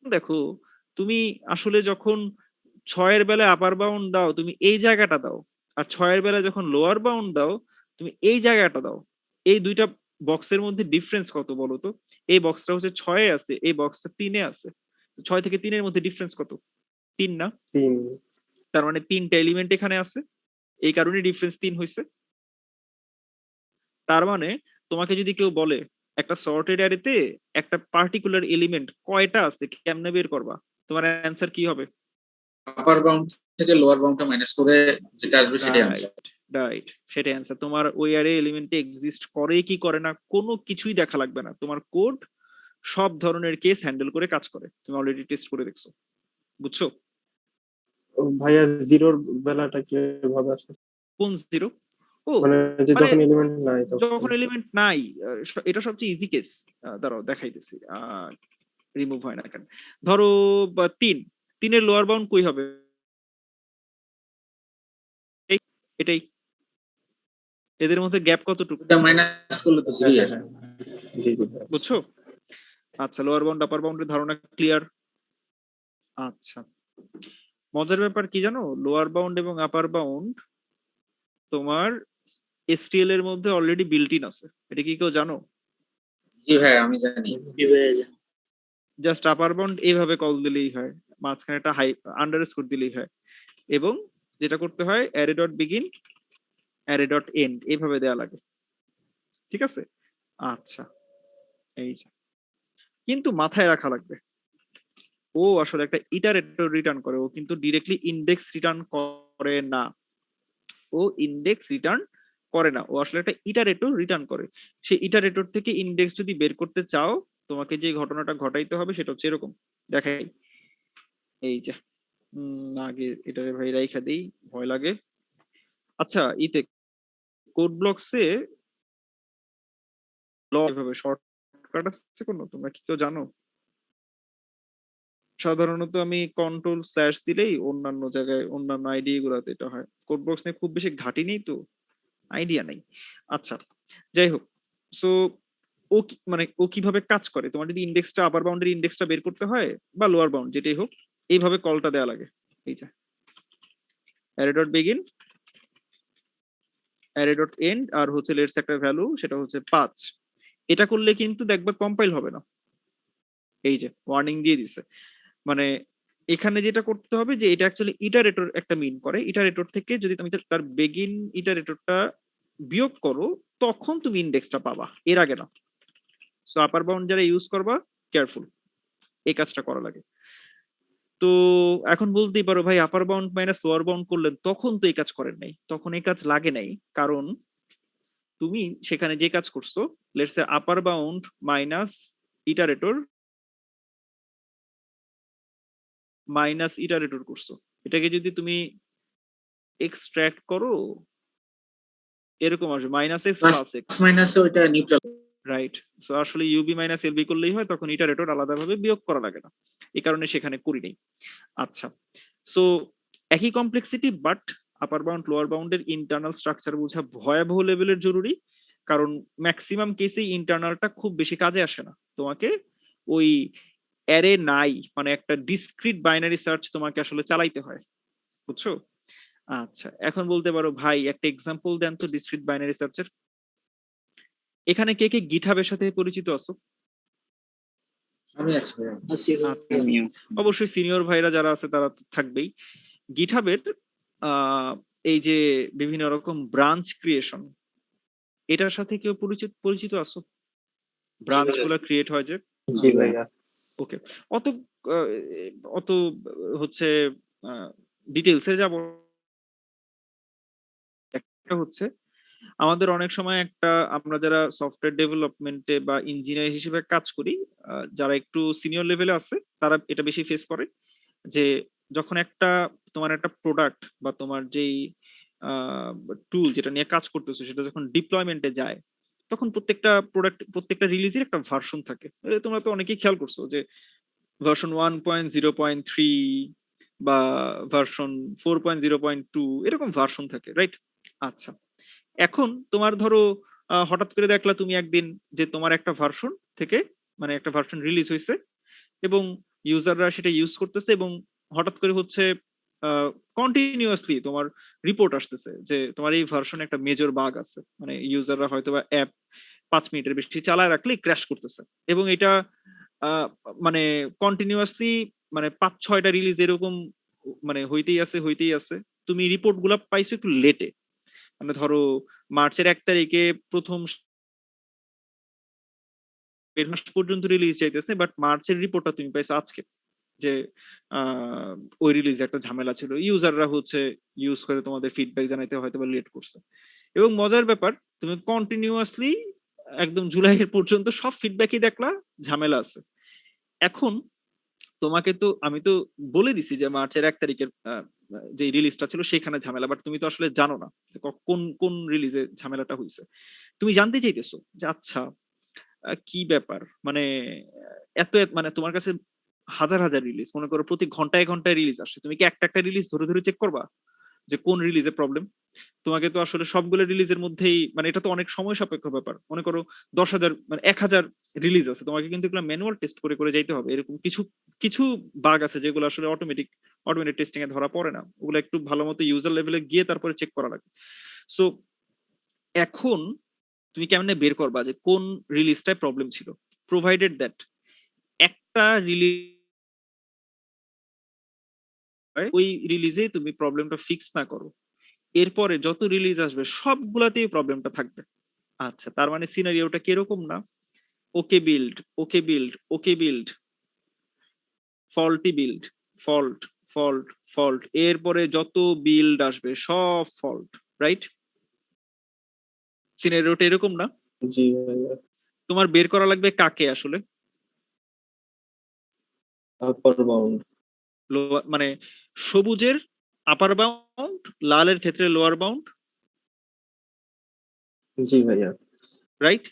দেখো তুমি আসলে যখন 6 এর বেলায় আপার বাউন্ড দাও তুমি এই জায়গাটা দাও, আর 6 এর বেলায় যখন লোয়ার বাউন্ড দাও তুমি এই জায়গাটা দাও। এই দুইটা বক্সের মধ্যে ডিফারেন্স কত বলো তো? এই বক্সটা হচ্ছে 6 এ আছে, এই বক্সটা 3 এ আছে। 6 থেকে 3 এর মধ্যে ডিফারেন্স কত? 3 না? 3। তার মানে 3টা এলিমেন্ট এখানে আছে, এই কারণে ডিফারেন্স 3 হয়েছে। তার মানে তোমাকে যদি কেউ বলে একটা সর্টেড অ্যারেতে একটা পার্টিকুলার এলিমেন্ট কয়টা আছে কেমনে বের করবা, তোমার অ্যান্সার কি হবে? আপার বাউন্ড থেকে লোয়ার বাউন্ডটা মাইনাস করে যেটা আসবে সেটাই আনসার। রাইট, সেটাই অ্যান্সার। তোমার ওই অ্যারে এলিমেন্টে এক্সিস্ট করে কি করে না কোনো কিছুই দেখা লাগবে না, তোমার কোড সব ধরনের কেস হ্যান্ডেল করে কাজ করে। তুমি অলরেডি টেস্ট করে দেখছো, বুঝছো? ভাইয়া জিরোর বেলাটা কিভাবে আসে? কোন 0? ও মানে যে মানে যখন এলিমেন্ট নাই যখন এলিমেন্ট নাই, এটা সবচেয়ে ইজি কেস। দাঁড়াও দেখাইতেছি, রিমুভ হয় না কেন। ধরো 3, 3 এর লোয়ার বাউন্ড কই হবে? এটাই। এদের মধ্যে গ্যাপ কতটুকু? এটা মাইনাস করলে তো 0 আসবে। জি জি। বুঝছো? আচ্ছা, লোয়ার বাউন্ড আপার বাউন্ডের ধারণা ক্লিয়ার? আচ্ছা, মজার ব্যাপার কি জানো, লোয়ার বাউন্ড এবং আপার বাউন্ড তোমার এসটিএল এর মধ্যে অলরেডি বিল্ট ইন আছে। এটা কি কেউ জানো? জি ভাই আমি জানি। জাস্ট আপার বাউন্ড এইভাবে কল দিলেই হয়, মাঝখানে একটা হাই আন্ডারস্কোর দিলেই হয়, এবং যেটা করতে হয় array dot begin array dot end এইভাবে দেয়া লাগে, ঠিক আছে? আচ্ছা, এই যে, কিন্তু মাথায় রাখা লাগবে ও আসলে একটা ইটারেটর রিটার্ন করে, ও কিন্তু ডিরেক্টলি ইন্ডেক্স রিটার্ন করে না। ও ইন্ডেক্স রিটার্ন করে না, ও আসলে একটা ইটারেটর রিটার্ন করে। সেই ইটারেটর থেকে ইন্ডেক্স যদি বের করতে চাও তোমাকে যে ঘটনাটা ঘটাইতে হবে সেটা হচ্ছে এরকম, দেখাই। এই যে আগে এটারে ভাই রাইখা দেই, ভয় লাগে। আচ্ছা, ইতে কোড ব্লকসে এভাবে শর্টকাট আছে কোনো, তোমরা কি কেউ জানো? সাধারণত আমি কন্ট্রোল স্ল্যাশ দিলেই অন্যান্য জায়গায় অন্যান্য আইডি গুলাতে এটা হয়। কোড বক্স নিয়ে খুব বেশি ঘাটি নেই তো, আইডিয়া নাই। আচ্ছা, যাই হোক। সো মানে ও কিভাবে কাজ করে, তোমার যদি ইন্ডেক্সটা আপার বাউন্ডারি ইন্ডেক্সটা বের করতে হয় বা লোয়ার বাউন্ড যেটাই হোক, এইভাবে কলটা দেওয়া লাগে। এই যে array dot begin, array dot end, আর হচ্ছে লেটস একটা ভ্যালু সেটা হচ্ছে 5। এটা করলে কিন্তু দেখবে কম্পাইল হবে না। এই যে ওয়ার্নিং দিয়ে দিছে, মানে এখানে যেটা করতে হবে যে এটা অ্যাকচুয়ালি ইটারেটর একটা মিন করে, ইটারেটর থেকে যদি তুমি তার বেগিন ইটারেটরটা বিয়োগ করো তখন তুমি ইন্ডেক্সটা পাবা, এর আগে না। সো আপার বাউন্ড যারা ইউজ করবা কেয়ারফুল, এই কাজটা করা লাগে। তো এখন বলতেই পারো ভাই আপার বাউন্ড মাইনাস লোয়ার বাউন্ড করলেন, তখন তো এই কাজ করেন নাই, তখন এই কাজ লাগে নাই, কারণ তুমি সেখানে যে কাজ করছো, let's say upper bound minus iterator minus iterator করছো, এটাকে যদি তুমি এক্সট্রাক্ট করো এরকম আসবে minus X plus X, plus মাইনাসে ওইটা নিউট্রাল। রাইট। সো আসলে ইউবি মাইনাস এলবি করলেই হয়, তখন ইটারেটর আলাদাভাবে বিয়োগ করা লাগে না, এই কারণে সেখানে করি নেই। আচ্ছা, সো একই complexity but upper bound lower বাউন্ডের ইন্টারনাল স্ট্রাকচার বোঝা ভয়াবহ লেভেলের জরুরি, কারণ ম্যাক্সিমাম কেসেই ইন্টারনালটা খুব বেশি কাজে আসে না। তোমাকে ওই অ্যারে নাই মানে একটা ডিসক্রিট বাইনারি সার্চ তোমাকে আসলে চালাইতে হয়, বুঝছো? আচ্ছা, এখন বলতে পারো ভাই একটা এক্সাম্পল দেন তো ডিসক্রিট বাইনারি সার্চের। এখানে কে কে গিটহাবের সাথে পরিচিত আছো? আমি আছি ভাইয়া। আচ্ছা, অবশ্যই সিনিয়র ভাইরা যারা আছে তারা তো থাকবেই। গিটহাবের এই যে বিভিন্ন রকম ব্রাঞ্চ ক্রিয়েশন, এটার সাথে কেউ পরিচিত পরিচিত আছো? ব্রাঞ্চ গুলা ক্রিয়েট হয় যে, জি ভাইয়া। ওকে, অত আহ, অত হচ্ছে ডিটেলসে যাব। একটা হচ্ছে আমাদের অনেক সময় একটা, আমরা যারা সফটওয়্যার ডেভেলপমেন্টে বা ইঞ্জিনিয়ার হিসেবে কাজ করি, যারা একটু সিনিয়র লেভেলে আছে তারা এটা বেশি ফেস করে, যে যখন একটা তোমার একটা প্রোডাক্ট বা তোমার যেই টুল যেটা নিয়ে কাজ করতেছো সেটা যখন ডিপ্লয়মেন্টে যায়, তখন প্রত্যেকটা প্রোডাক্ট প্রত্যেকটা রিলিজের একটা ভার্সন থাকে। তোমরা তো অনেকেই খেয়াল করছো যে ভার্সন 1.0.3 বা ভার্সন 4.0.2 এরকম ভার্সন থাকে, রাইট? আচ্ছা, এখন তোমার ধরো হঠাৎ করে দেখলা তুমি একদিন যে তোমার একটা ভার্সন থেকে মানে একটা ভার্সন রিলিজ হয়েছে এবং ইউজাররা সেটা ইউজ করতেছে, এবং হঠাৎ করে হচ্ছে কন্টিনিউয়াসলি তোমার রিপোর্ট আসতেছে যে তোমার এই ভার্সনে একটা মেজর বাগ আছে, মানে ইউজাররা হয়তো বা অ্যাপ 5 মিনিটের বেশি চালায় রাখলে ক্র্যাশ করতেছে, এবং এটা আহ, মানে কন্টিনিউয়াসলি মানে 5-6টা রিলিজ এরকম মানে হইতেই আছে হইতেই আছে। তুমি রিপোর্ট গুলা পাইছো একটু লেটে, মানে ধরো মার্চের 1 তারিখে প্রথম দেড় মাস পর্যন্ত রিলিজ চাইতেছে, বাট মার্চের রিপোর্টটা তুমি পাইছো আজকে, যে ওই রিলিজে একটা ঝামেলা ছিল, ইউজাররা হচ্ছে ইউজ করে তোমাদের ফিডব্যাক জানাইতে হয়তো বা লেট করছে। এবং মজার ব্যাপার, তুমি কন্টিনিউয়াসলি একদম জুলাইয়ের পর্যন্ত সব ফিডব্যাকই দেখলা ঝামেলা আছে। এখন তোমাকে তো আমি তো বলে দিছি যে মার্চের 1 তারিখের যে রিলিজটা ছিল সেখানে ঝামেলা, বাট তুমি তো আসলে জানো না যে কোন কোন রিলিজে ঝামেলাটা হয়েছে। তুমি জানতে চাইতেছো যে আচ্ছা কি ব্যাপার, মানে মানে তোমার কাছে হাজার হাজার রিলিজ, মনে করো প্রতি ঘন্টায় ঘন্টায় রিলিজ আসে, তুমি কি একটা একটা রিলিজ ধরে ধরে চেক করবা যে কোন রিলিজে প্রবলেম? তোমাকে তো আসলে সবগুলো রিলিজের মধ্যেই, মানে এটা তো অনেক সময় সাপেক্ষ ব্যাপার, মনে করো 10,000 মানে 1,000 রিলিজ আছে, তোমাকে কিন্তু এগুলো ম্যানুয়াল টেস্ট করে করে যাইতে হবে। এরকম কিছু কিছু বাগ আছে যেগুলো আসলে অটোমেটেড টেস্টিং এ ধরা পড়ে না, ওগুলো একটু ভালো মতো ইউজার লেভেলে গিয়ে তারপরে চেক করা লাগে। সো এখন তুমি কেমনে বের করবা যে কোন রিলিজটায় প্রবলেম ছিল, প্রোভাইডেড দ্যাট একটা রিলিজ ওই রিলিজে তুমি প্রবলেমটা ফিক্স না করো, এরপরে যত রিলিজ আসবে সবগুলাতেই প্রবলেমটা থাকবে। আচ্ছা, তার মানে সিনারিওটা কিরকম না, okay build okay build okay build, faulty build, fault fault fault, এরপরে যত বিল্ড আসবে সব ফল্ট, রাইট? সিনারিওটা এরকম না? জি ভাইয়া। তোমার বের করা লাগবে কাকে আসলে, আপার বাউন্ড। মানে সবুজের আপার বাউন্ড, লালের ক্ষেত্রে লোয়ার বাউন্ড, জি ভাইয়া। রাইট?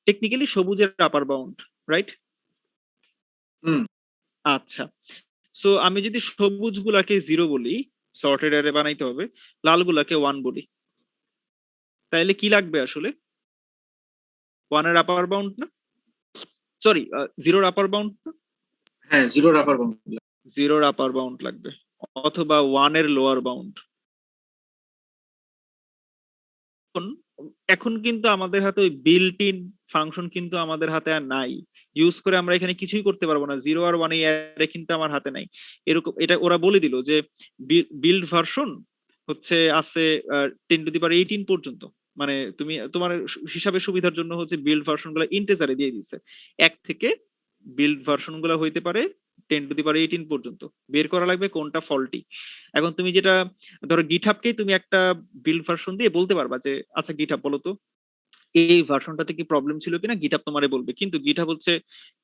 টেকনিক্যালি সবুজের আপার বাউন্ড, রাইট? হুম। আচ্ছা, সো আমি যদি সবুজ গুলাকে 0 বলি, সর্টেড অ্যারে বানাইতে হবে, লাল গুলাকে 1 বলি, তাইলে কি লাগবে আসলে? 1 এর আপার বাউন্ড না, সরি 0 আপার বাউন্ড না, হ্যাঁ, 0 রাবার বাউন্ড। 0 আপার বাউন্ড লাগবে, অথবা 1 এর লোয়ার বাউন্ড। এখন কিন্তু আমাদের হাতে ওই বিল্ট ইন ফাংশন কিন্তু আমাদের হাতে আর নাই, ইউজ করে আমরা এখানে কিছুই করতে পারবো না। 0 আর 1 এর কিন্তু আমার হাতে নাই। এরকম এটা ওরা বলে দিল যে বিল্ড ভার্সন হচ্ছে আছে 10⁻18 পর্যন্ত, মানে তুমি তোমার হিসাবে সুবিধার জন্য হচ্ছে বিল্ড ভার্সন গুলো ইন্টিজারে দিয়ে দিচ্ছে, 1 থেকে বিল্ড ভার্সন গুলো হইতে পারে 10⁻18 পর্যন্ত, বের করা লাগবে কোনটা ফল্টি। এখন তুমি যেটা ধরো গিটহাবকেই তুমি একটা বিল্ড ভার্সন দিয়ে বলতে পারবা যে আচ্ছা গিটহাব বলো তো এই ভার্সনটাতে কি প্রবলেম ছিল কিনা, গিটহাব তোমারে বলবে। কিন্তু গিটহাব হচ্ছে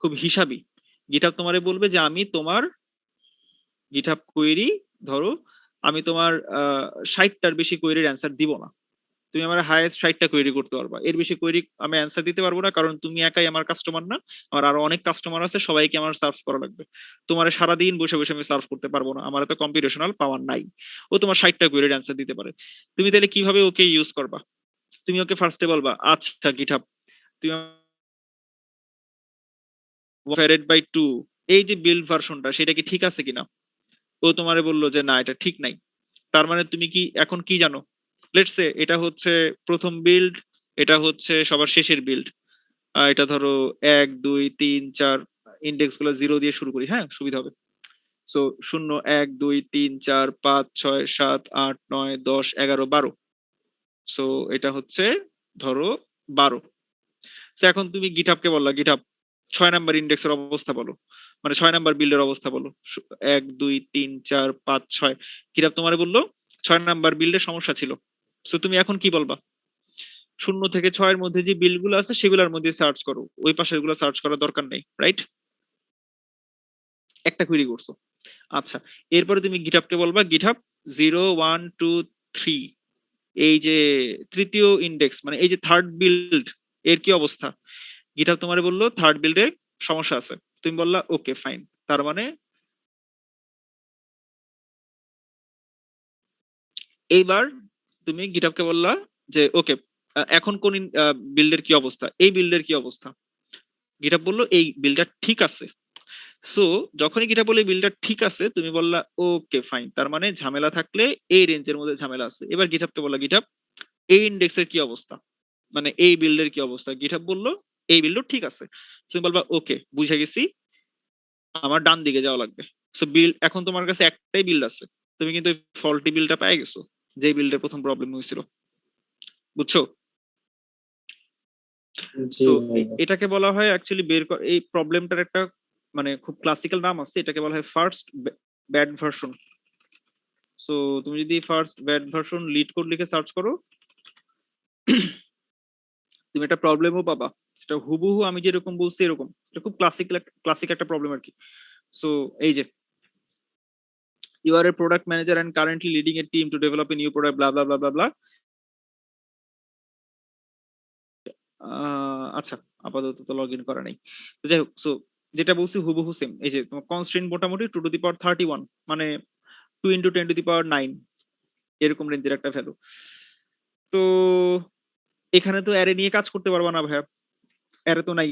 খুব হিসাবি, গিটহাব তোমারে বলবে যে আমি তোমার গিটহাব কোয়েরি, ধরো আমি তোমার 60টার বেশি কোয়েরির অ্যান্সার দিব না, তুমি আমার হাইয়েস্ট 60টা কোয়েরি করতে পারবা, এর বেশি কোয়েরি আমি অ্যান্সার দিতে পারবো না, কারণ তুমি একাই আমার কাস্টমার না, আমার আরো অনেক কাস্টমার আছে, সবাইকে আমার সার্ভ করা লাগবে। তোমার সারাদিন বসে বসে আমি সার্ভ করতে পারবো না, আমার এত কম্পিটিশনাল পাওয়ার নাই। ও তোমার 60টা কোয়েরির অ্যান্সার দিতে পারে। তুমি তাহলে কিভাবে ওকে ইউজ করবা? তুমি ওকে ফার্স্টে বলবা আচ্ছা গিটহাব তুমি ডিভাইডেড বাই 2 এই যে বিল্ড ভার্সনটা সেটা কি ঠিক আছে কিনা। ও তোমারে বললো যে না এটা ঠিক নাই, তার মানে তুমি কি এখন কি জানো, লেটস সে এটা হচ্ছে প্রথম বিল্ড, এটা হচ্ছে সবার শেষের বিল্ড, এটা ধরো 1 2 3 4 ইন্ডেক্স গুলো 0 দিয়ে শুরু করি, হ্যাঁ সুবিধা হবে। সো 0 1 2 3 4 5 6 7 8 9 10 11 12, সো এটা হচ্ছে ধরো 12। তো এখন তুমি গিটহাবকে বললা গিটহাব 6 নাম্বার ইন্ডেক্সের অবস্থা বলো, মানে 6 নাম্বার বিল্ডের অবস্থা বলো, 1 2 3 4 5 6, গিটহাব তোমারে বললো 6 নাম্বার বিল্ডের সমস্যা ছিল। সো তুমি এখন কি বলবা? 0 থেকে 6 এর মধ্যে যে বিল্ড গুলো আছে সেগুলোর মধ্যে সার্চ করো, ওই পাশের গুলো সার্চ করার দরকার নেই, রাইট? একটা কুইরি করছো। আচ্ছা, এরপরে তুমি গিটহাবকে বলবা গিটহাব 0 1 2 3 এই যে তৃতীয় ইন্ডেক্স, মানে এই যে থার্ড বিল্ড, এর কি অবস্থা? গিটহাব তোমারে বললো থার্ড বিল্ডে সমস্যা আছে, তুমি বললা ওকে ফাইন, তার মানে এইবার তুমি গিটহাবকে বললা যে ওকে এখন কোন বিল্ডের কি অবস্থা, এই বিল্ডের কি অবস্থা। গিটহাব বললো এই বিল্ডটা ঠিক আছে। সো যখনই গিটহাব বলে বিল্ডটা ঠিক আছে তুমি বললা ওকে ফাইন, তার মানে ঝামেলা থাকলে এই রেঞ্জের মধ্যে ঝামেলা আছে। এবার গিটহাবকে বললা গিটহাব এই ইন্ডেক্সের কি অবস্থা, মানে এই বিল্ডের কি অবস্থা। গিটহাব বললো এই বিল্ডও ঠিক আছে, তুমি বলবা ওকে বুঝে গেছি, আমার ডান দিকে যাওয়া লাগবে। সো বিল্ড এখন তোমার কাছে একটাই বিল্ড আছে, তুমি কিন্তু ফল্টি বিল্ডটা পেয়ে গেছো, যে বিল্ডের প্রথম প্রবলেম হয়েছিল, বুঝছো? জি সো ভাইয়া। এটাকে বলা হয় অ্যাকচুয়ালি এই প্রবলেমটার একটা মানে খুব ক্লাসিক্যাল নাম আছে, এটাকে বলা হয় ফার্স্ট ব্যাড ভার্সন। সো তুমি যদি first bad version lead code লিখে সার্চ করো তুমি একটা প্রবলেমও পাবা, সেটা হুবহু আমি যেরকম বলছি এরকম, এটা খুব ক্লাসিক একটা প্রবলেম আর কি। সো এই যে you are a product manager and currently leading a team to develop a new product blah blah blah blah blah আচ্ছা আপাতত তো লগ ইন করা নাই, তো যাই হোক। সো যেটা বলছি হুবহু সেম, এই যে তোমার কনস্ট্রেন্ট মোটামুটি 2⁻31, মানে 2 × 10⁹ এরকম রেঞ্জের একটা ভ্যালু। তো এখানে তো অ্যারে নিয়ে কাজ করতে পারবা না ভাইয়া, অ্যারে তো নাই।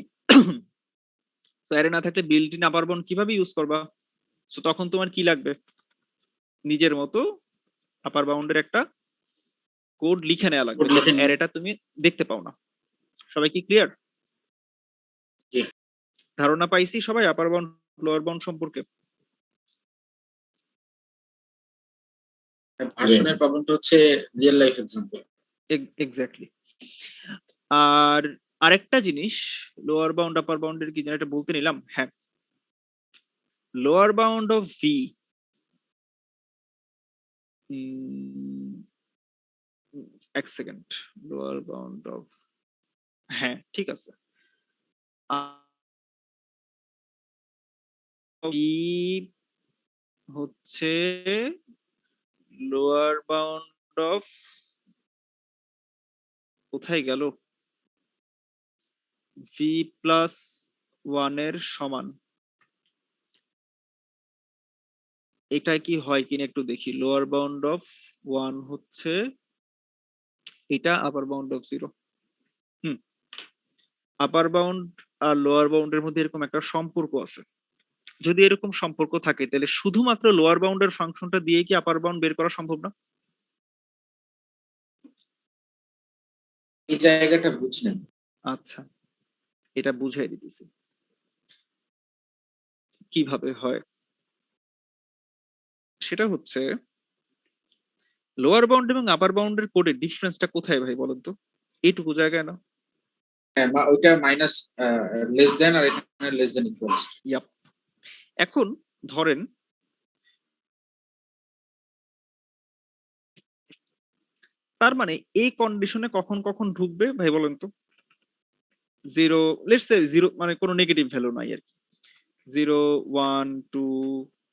সো অ্যারে না থাকলে বিল্ট ইন আপার বাউন্ড কিভাবে ইউজ করবা? সো তখন তোমার কি লাগবে, নিজের মতো আপার বাউন্ডের একটা কোড লিখে নেওয়া লাগবে, Code লিখে কারণ নিই। অ্যারেটা তুমি দেখতে পাও না। সবাই কি ক্লিয়ার? জি। ধারণা পাইছি সবাই আপার বাউন্ড লোয়ার বাউন্ড সম্পর্কে? ভার্সনের প্রবলেমটা হচ্ছে রিয়েল লাইফ এক্সাম্পল। এক্স্যাক্টলি। আর আরেকটা জিনিস, লোয়ার বাউন্ড আপার বাউন্ডের কি যেন এটা বলতে নিলাম, হ্যাঁ লোয়ার বাউন্ড অফ ভি, এক সেকেন্ড, লোয়ার বাউন্ড অফ, হ্যাঁ ঠিক আছে, হচ্ছে লোয়ার বাউন্ড অফ, কোথায় গেল, ভি প্লাস 1 এর সমান। এটা কি হয় কিনা একটু দেখি। লোয়ার বাউন্ড অফ 1 হচ্ছে এটা, upper bound of 0। Upper bound আর লোয়ার বাউন্ডের মধ্যে এরকম একটা সম্পর্ক আছে। যদি এরকম সম্পর্ক থাকে তাহলে শুধুমাত্র লোয়ার বাউন্ডের ফাংশনটা দিয়ে কি আপার বাউন্ড বের করা সম্ভব না? এই জায়গাটা বুঝলেন? আচ্ছা, এটা বুঝাই দিতেছি কিভাবে হয়। সেটা হচ্ছে লোয়ার বাউন্ড এবং আপার বাউন্ডের কোডের ডিফারেন্সটা কোথায় ভাই বলেন তো? এইটুকু জায়গায় না? হ্যাঁ, ওইটা মাইনাস লেস দেন আর এখানে লেস দেন ইকুয়ালস। ইয়াপ। এখন ধরেন তার মানে এই কন্ডিশনে কখন কখন ঢুকবে ভাই বলেন তো? 0, লেটস সে 0 মানে কোনো নেগেটিভ ভ্যালু নাই আর কি। 0 1 2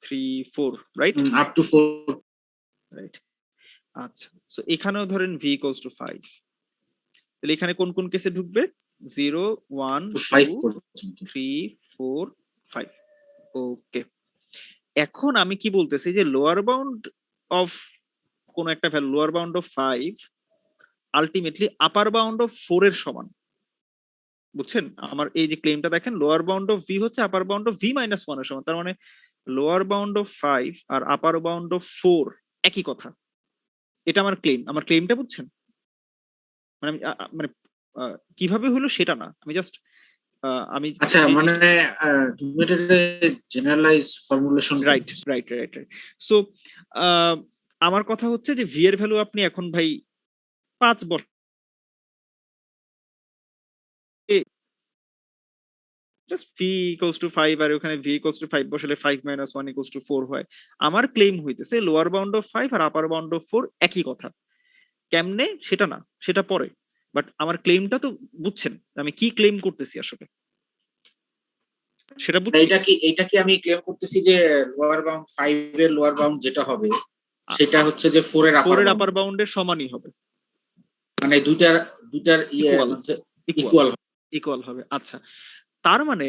3 4, রাইট? Up to 4। রাইট। আচ্ছা, সো এখানেও ধরেন v ইকুয়ালস টু 5, তাহলে এখানে কোন কোন কেসে ঢুকবে? 0 1 5 2 পর্যন্ত। 3 4 5। ওকে, এখন আমি কি বলতেছি যে লোয়ার বাউন্ড অফ কোন একটা value, lower bound of 5 ultimately upper bound of 4 এর সমান। বুঝছেন আমার এই যে ক্লেমটা দেখেন, লোয়ার বাউন্ড অফ ভি হচ্ছে upper bound of V minus 1 এর সমান। তার মানে লোয়ার বাউন্ড অফ 5 আর আপার বাউন্ড অফ 4 একই কথা। এটা আমার ক্লেম, আমার ক্লেমটা বুঝছেন? মানে আমি মানে কিভাবে হলো সেটা না, আমি জাস্ট আমি আচ্ছা, মানে তুমি এটা generalise formulation. Right right right right. So আমার কথা হচ্ছে যে ভি এর ভ্যালু আপনি এখন ভাই 5 বছর জাস্ট ভি ইকুয়ালস টু 5 আর ওখানে ভি ইকুয়ালস টু 5 বসালে 5 মাইনাস 1 ইকুয়ালস টু 4 হয়। আমার ক্লেম হইতেছে লোয়ার বাউন্ড অফ 5 আর আপার বাউন্ড অফ 4 একই কথা। কেমনে সেটা না, সেটা পরে, বাট আমার ক্লেমটা তো বুঝছেন আমি কি ক্লেম করতেছি আসলে, সেটা বুঝছি। এইটা কি আমি ক্লেম করতেছি যে লোয়ার বাউন্ড 5 এর লোয়ার বাউন্ড যেটা হবে সেটা হচ্ছে যে 4 এর 4 এর আপার আপার বাউন্ডের সমানই হবে, মানে দুইটার ইকুয়াল ইকুয়াল। ইকুয়াল হবে। আচ্ছা, তার মানে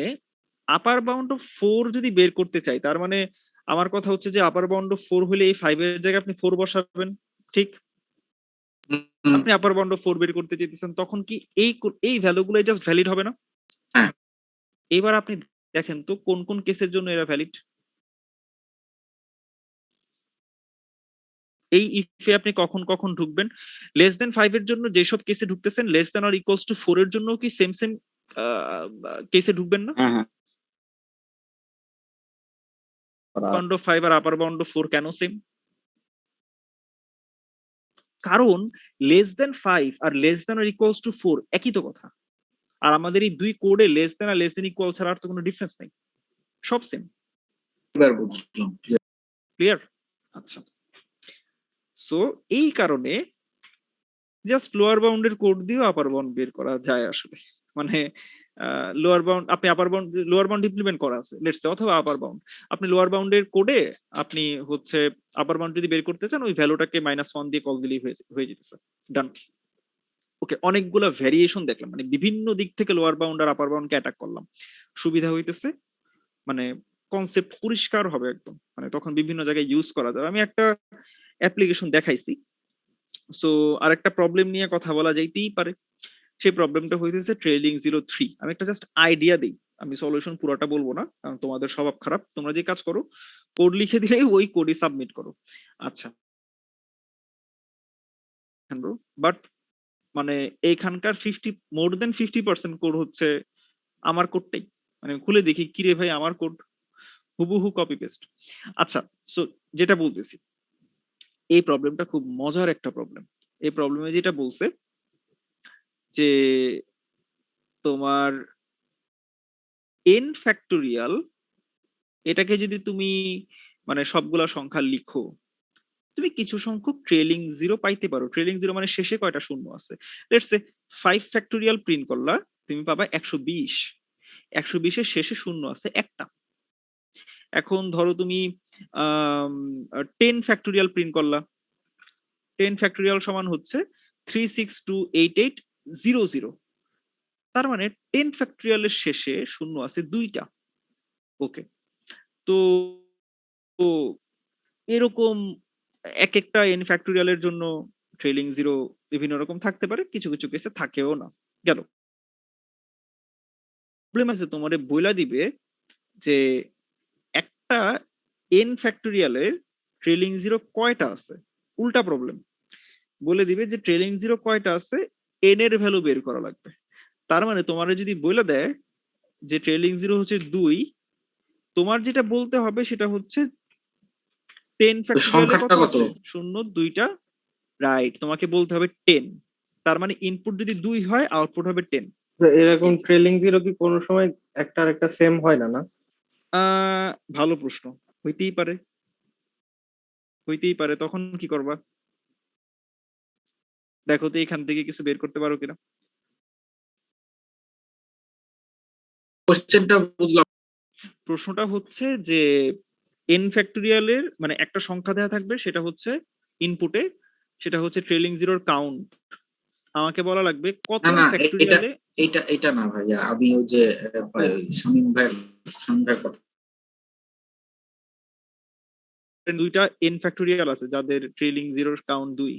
আপার বাউন্ড অফ 4 যদি বের করতে চাই, তার মানে আমার কথা হচ্ছে যে আপার বাউন্ড অফ 4 হলে এই 5 এর জায়গায় আপনি 4 বসাবেন, ঠিক? আপনি আপার বাউন্ড অফ 4 বের করতে চাইতেছেন, তখন কি এই ভ্যালুগুলো জাস্ট ভ্যালিড হবে না? হ্যাঁ। এবার আপনি দেখেন তো কোন কোন কেসের জন্য এরা ভ্যালিড। এই ইফে আপনি কখন কখন ঢুকবেন? লেস দেন 5 এর জন্য যেসব কেসে ঢুকতেছেন, less than or equals to 4 এর জন্য কি সেম সেম কেসে ঢুকবেন না? হ্যাঁ হ্যাঁ। বাউন্ড অফ 5 আর আপার বাউন্ড অফ 4 কেন সেম? কারণ লেস দেন 5 আর less than or equals to 4 একই তো কথা। আর আমাদের এই দুই কোডে লেস দেন আর লেস দেন ইকুয়াল ছাড়া আর তো কোনো ডিফারেন্স নেই, সব সেম। এবার বুঝলাম। ক্লিয়ার? আচ্ছা, সো এই কারণে জাস্ট লোয়ার বাউন্ডের কোড দিয়ে আপার বাউন্ড বের করা যায় আসলে। মানে লোয়ার বাউন্ড আপনি আপার বাউন্ড লোয়ার বাউন্ড ইমপ্লিমেন্ট করা আছে লেটস সে, অথবা আপার বাউন্ড আপনি লোয়ার বাউন্ডের কোডে আপনি হচ্ছে আপার বাউন্ড যদি বের করতে চান ওই ভ্যালুটাকে -1 দিয়ে কল দিলেই হয়ে যেতেছে, ডান। ওকে, অনেকগুলো ভ্যারিয়েশন দেখলাম, মানে বিভিন্ন দিক থেকে লোয়ার বাউন্ড আর আপার বাউন্ডকে অ্যাটাক করলাম, সুবিধা হইতেছে, মানে কনসেপ্ট পরিষ্কার হবে একদম, মানে তখন বিভিন্ন জায়গায় ইউজ করা যাবে। আমি একটা অ্যাপ্লিকেশন দেখাইছি। সো আরেকটা প্রবলেম নিয়ে কথা বলা যাইতেই পারে, সেই প্রবলেমটা হইতেছে ট্রেলিং 03। আমি একটা জাস্ট আইডিয়া দিই, আমি সলিউশন পুরোটা বলবো না কারণ তোমাদের স্বভাব খারাপ, তোমরা যে কাজ করো কোড লিখে দিলেই ওই কোডই সাবমিট করো। আচ্ছা, বাট মানে এইখানকার মোর দেন 50% কোড হচ্ছে আমার কোডটাই, মানে খুলে দেখি কিরে ভাই আমার কোড হুবহু কপি পেস্ট। আচ্ছা, সো যেটা বলতেছি, এই প্রবলেমটা খুব মজার একটা প্রবলেম। এই প্রবলেমে যেটা বলছে যে তোমার n ফ্যাক্টোরিয়াল, এটাকে যদি তুমি মানে সবগুলা সংখ্যা লিখো, তুমি কিছু সংখ্যক ট্রেলিং 0 পাইতে পারো। ট্রেলিং 0 মানে শেষে কয়টা শূন্য আছে। লেটস সে 5 ফ্যাক্টোরিয়াল প্রিন্ট করলা, তুমি পাবা 120। 120 এর শেষে শূন্য আছে একটা। এখন ধরো তুমি 10 ফ্যাক্টোরিয়াল প্রিন্ট করলা, 10 ফ্যাক্টোরিয়াল সমান হচ্ছে 3628800। তার মানে 10 ফ্যাক্টোরিয়ালের শেষে শূন্য আছে 2টা। ওকে, তো তো এরকম এক একটা n ফ্যাক্টোরিয়ালের জন্য ট্রেলিং জিরো বিভিন্ন রকম থাকতে পারে, কিছু কিছু কেসে থাকেও না। গেল প্রবলেম আছে, তোমারে বইলা দিবে যে একটা n ফ্যাক্টোরিয়ালের ট্রেলিং জিরো কয়টা আছে, উল্টা প্রবলেম বলে দিবে যে ট্রেলিং জিরো কয়টা আছে n এর ভ্যালু বের করা লাগবে। তার মানে তোমারে যদি বলে দেয় যে ট্রেলিং জিরো হচ্ছে 2, তোমার যেটা বলতে হবে সেটা হচ্ছে 10 ফ্যাক্টোরিয়ালে কত সংখ্যাটা কত? আছে, শূন্য 2টা, রাইট। তোমাকে বলতে হবে 10। তার মানে ইনপুট যদি 2 হয় আউটপুট হবে 10। তো এরকম ট্রেলিং জিরো কি কোনো সময় একটা আর একটা সেম হয় না? ভালো প্রশ্ন, হইতেই পারে, হইতেই পারে। তখন কি করবা দেখো তো এখান থেকে কিছু বের করতে পারো কিনা। কোশ্চেনটা বুঝলাম। প্রশ্নটা হচ্ছে যে n ফ্যাক্টোরিয়ালের মানে একটা সংখ্যা দেওয়া থাকবে, সেটা হচ্ছে ইনপুটে, সেটা হচ্ছে ট্রেলিং জিরোর কাউন্ট। আমাকে বলা লাগবে কত না না এটা ফ্যাক্টোরিয়ালে। এটা এটা না ভাইয়া, আমি ওই যে শামীম ভাইয়ের কথা। 2টা n ফ্যাক্টোরিয়াল আছে যাদের ট্রেলিং জিরোর কাউন্ট 2,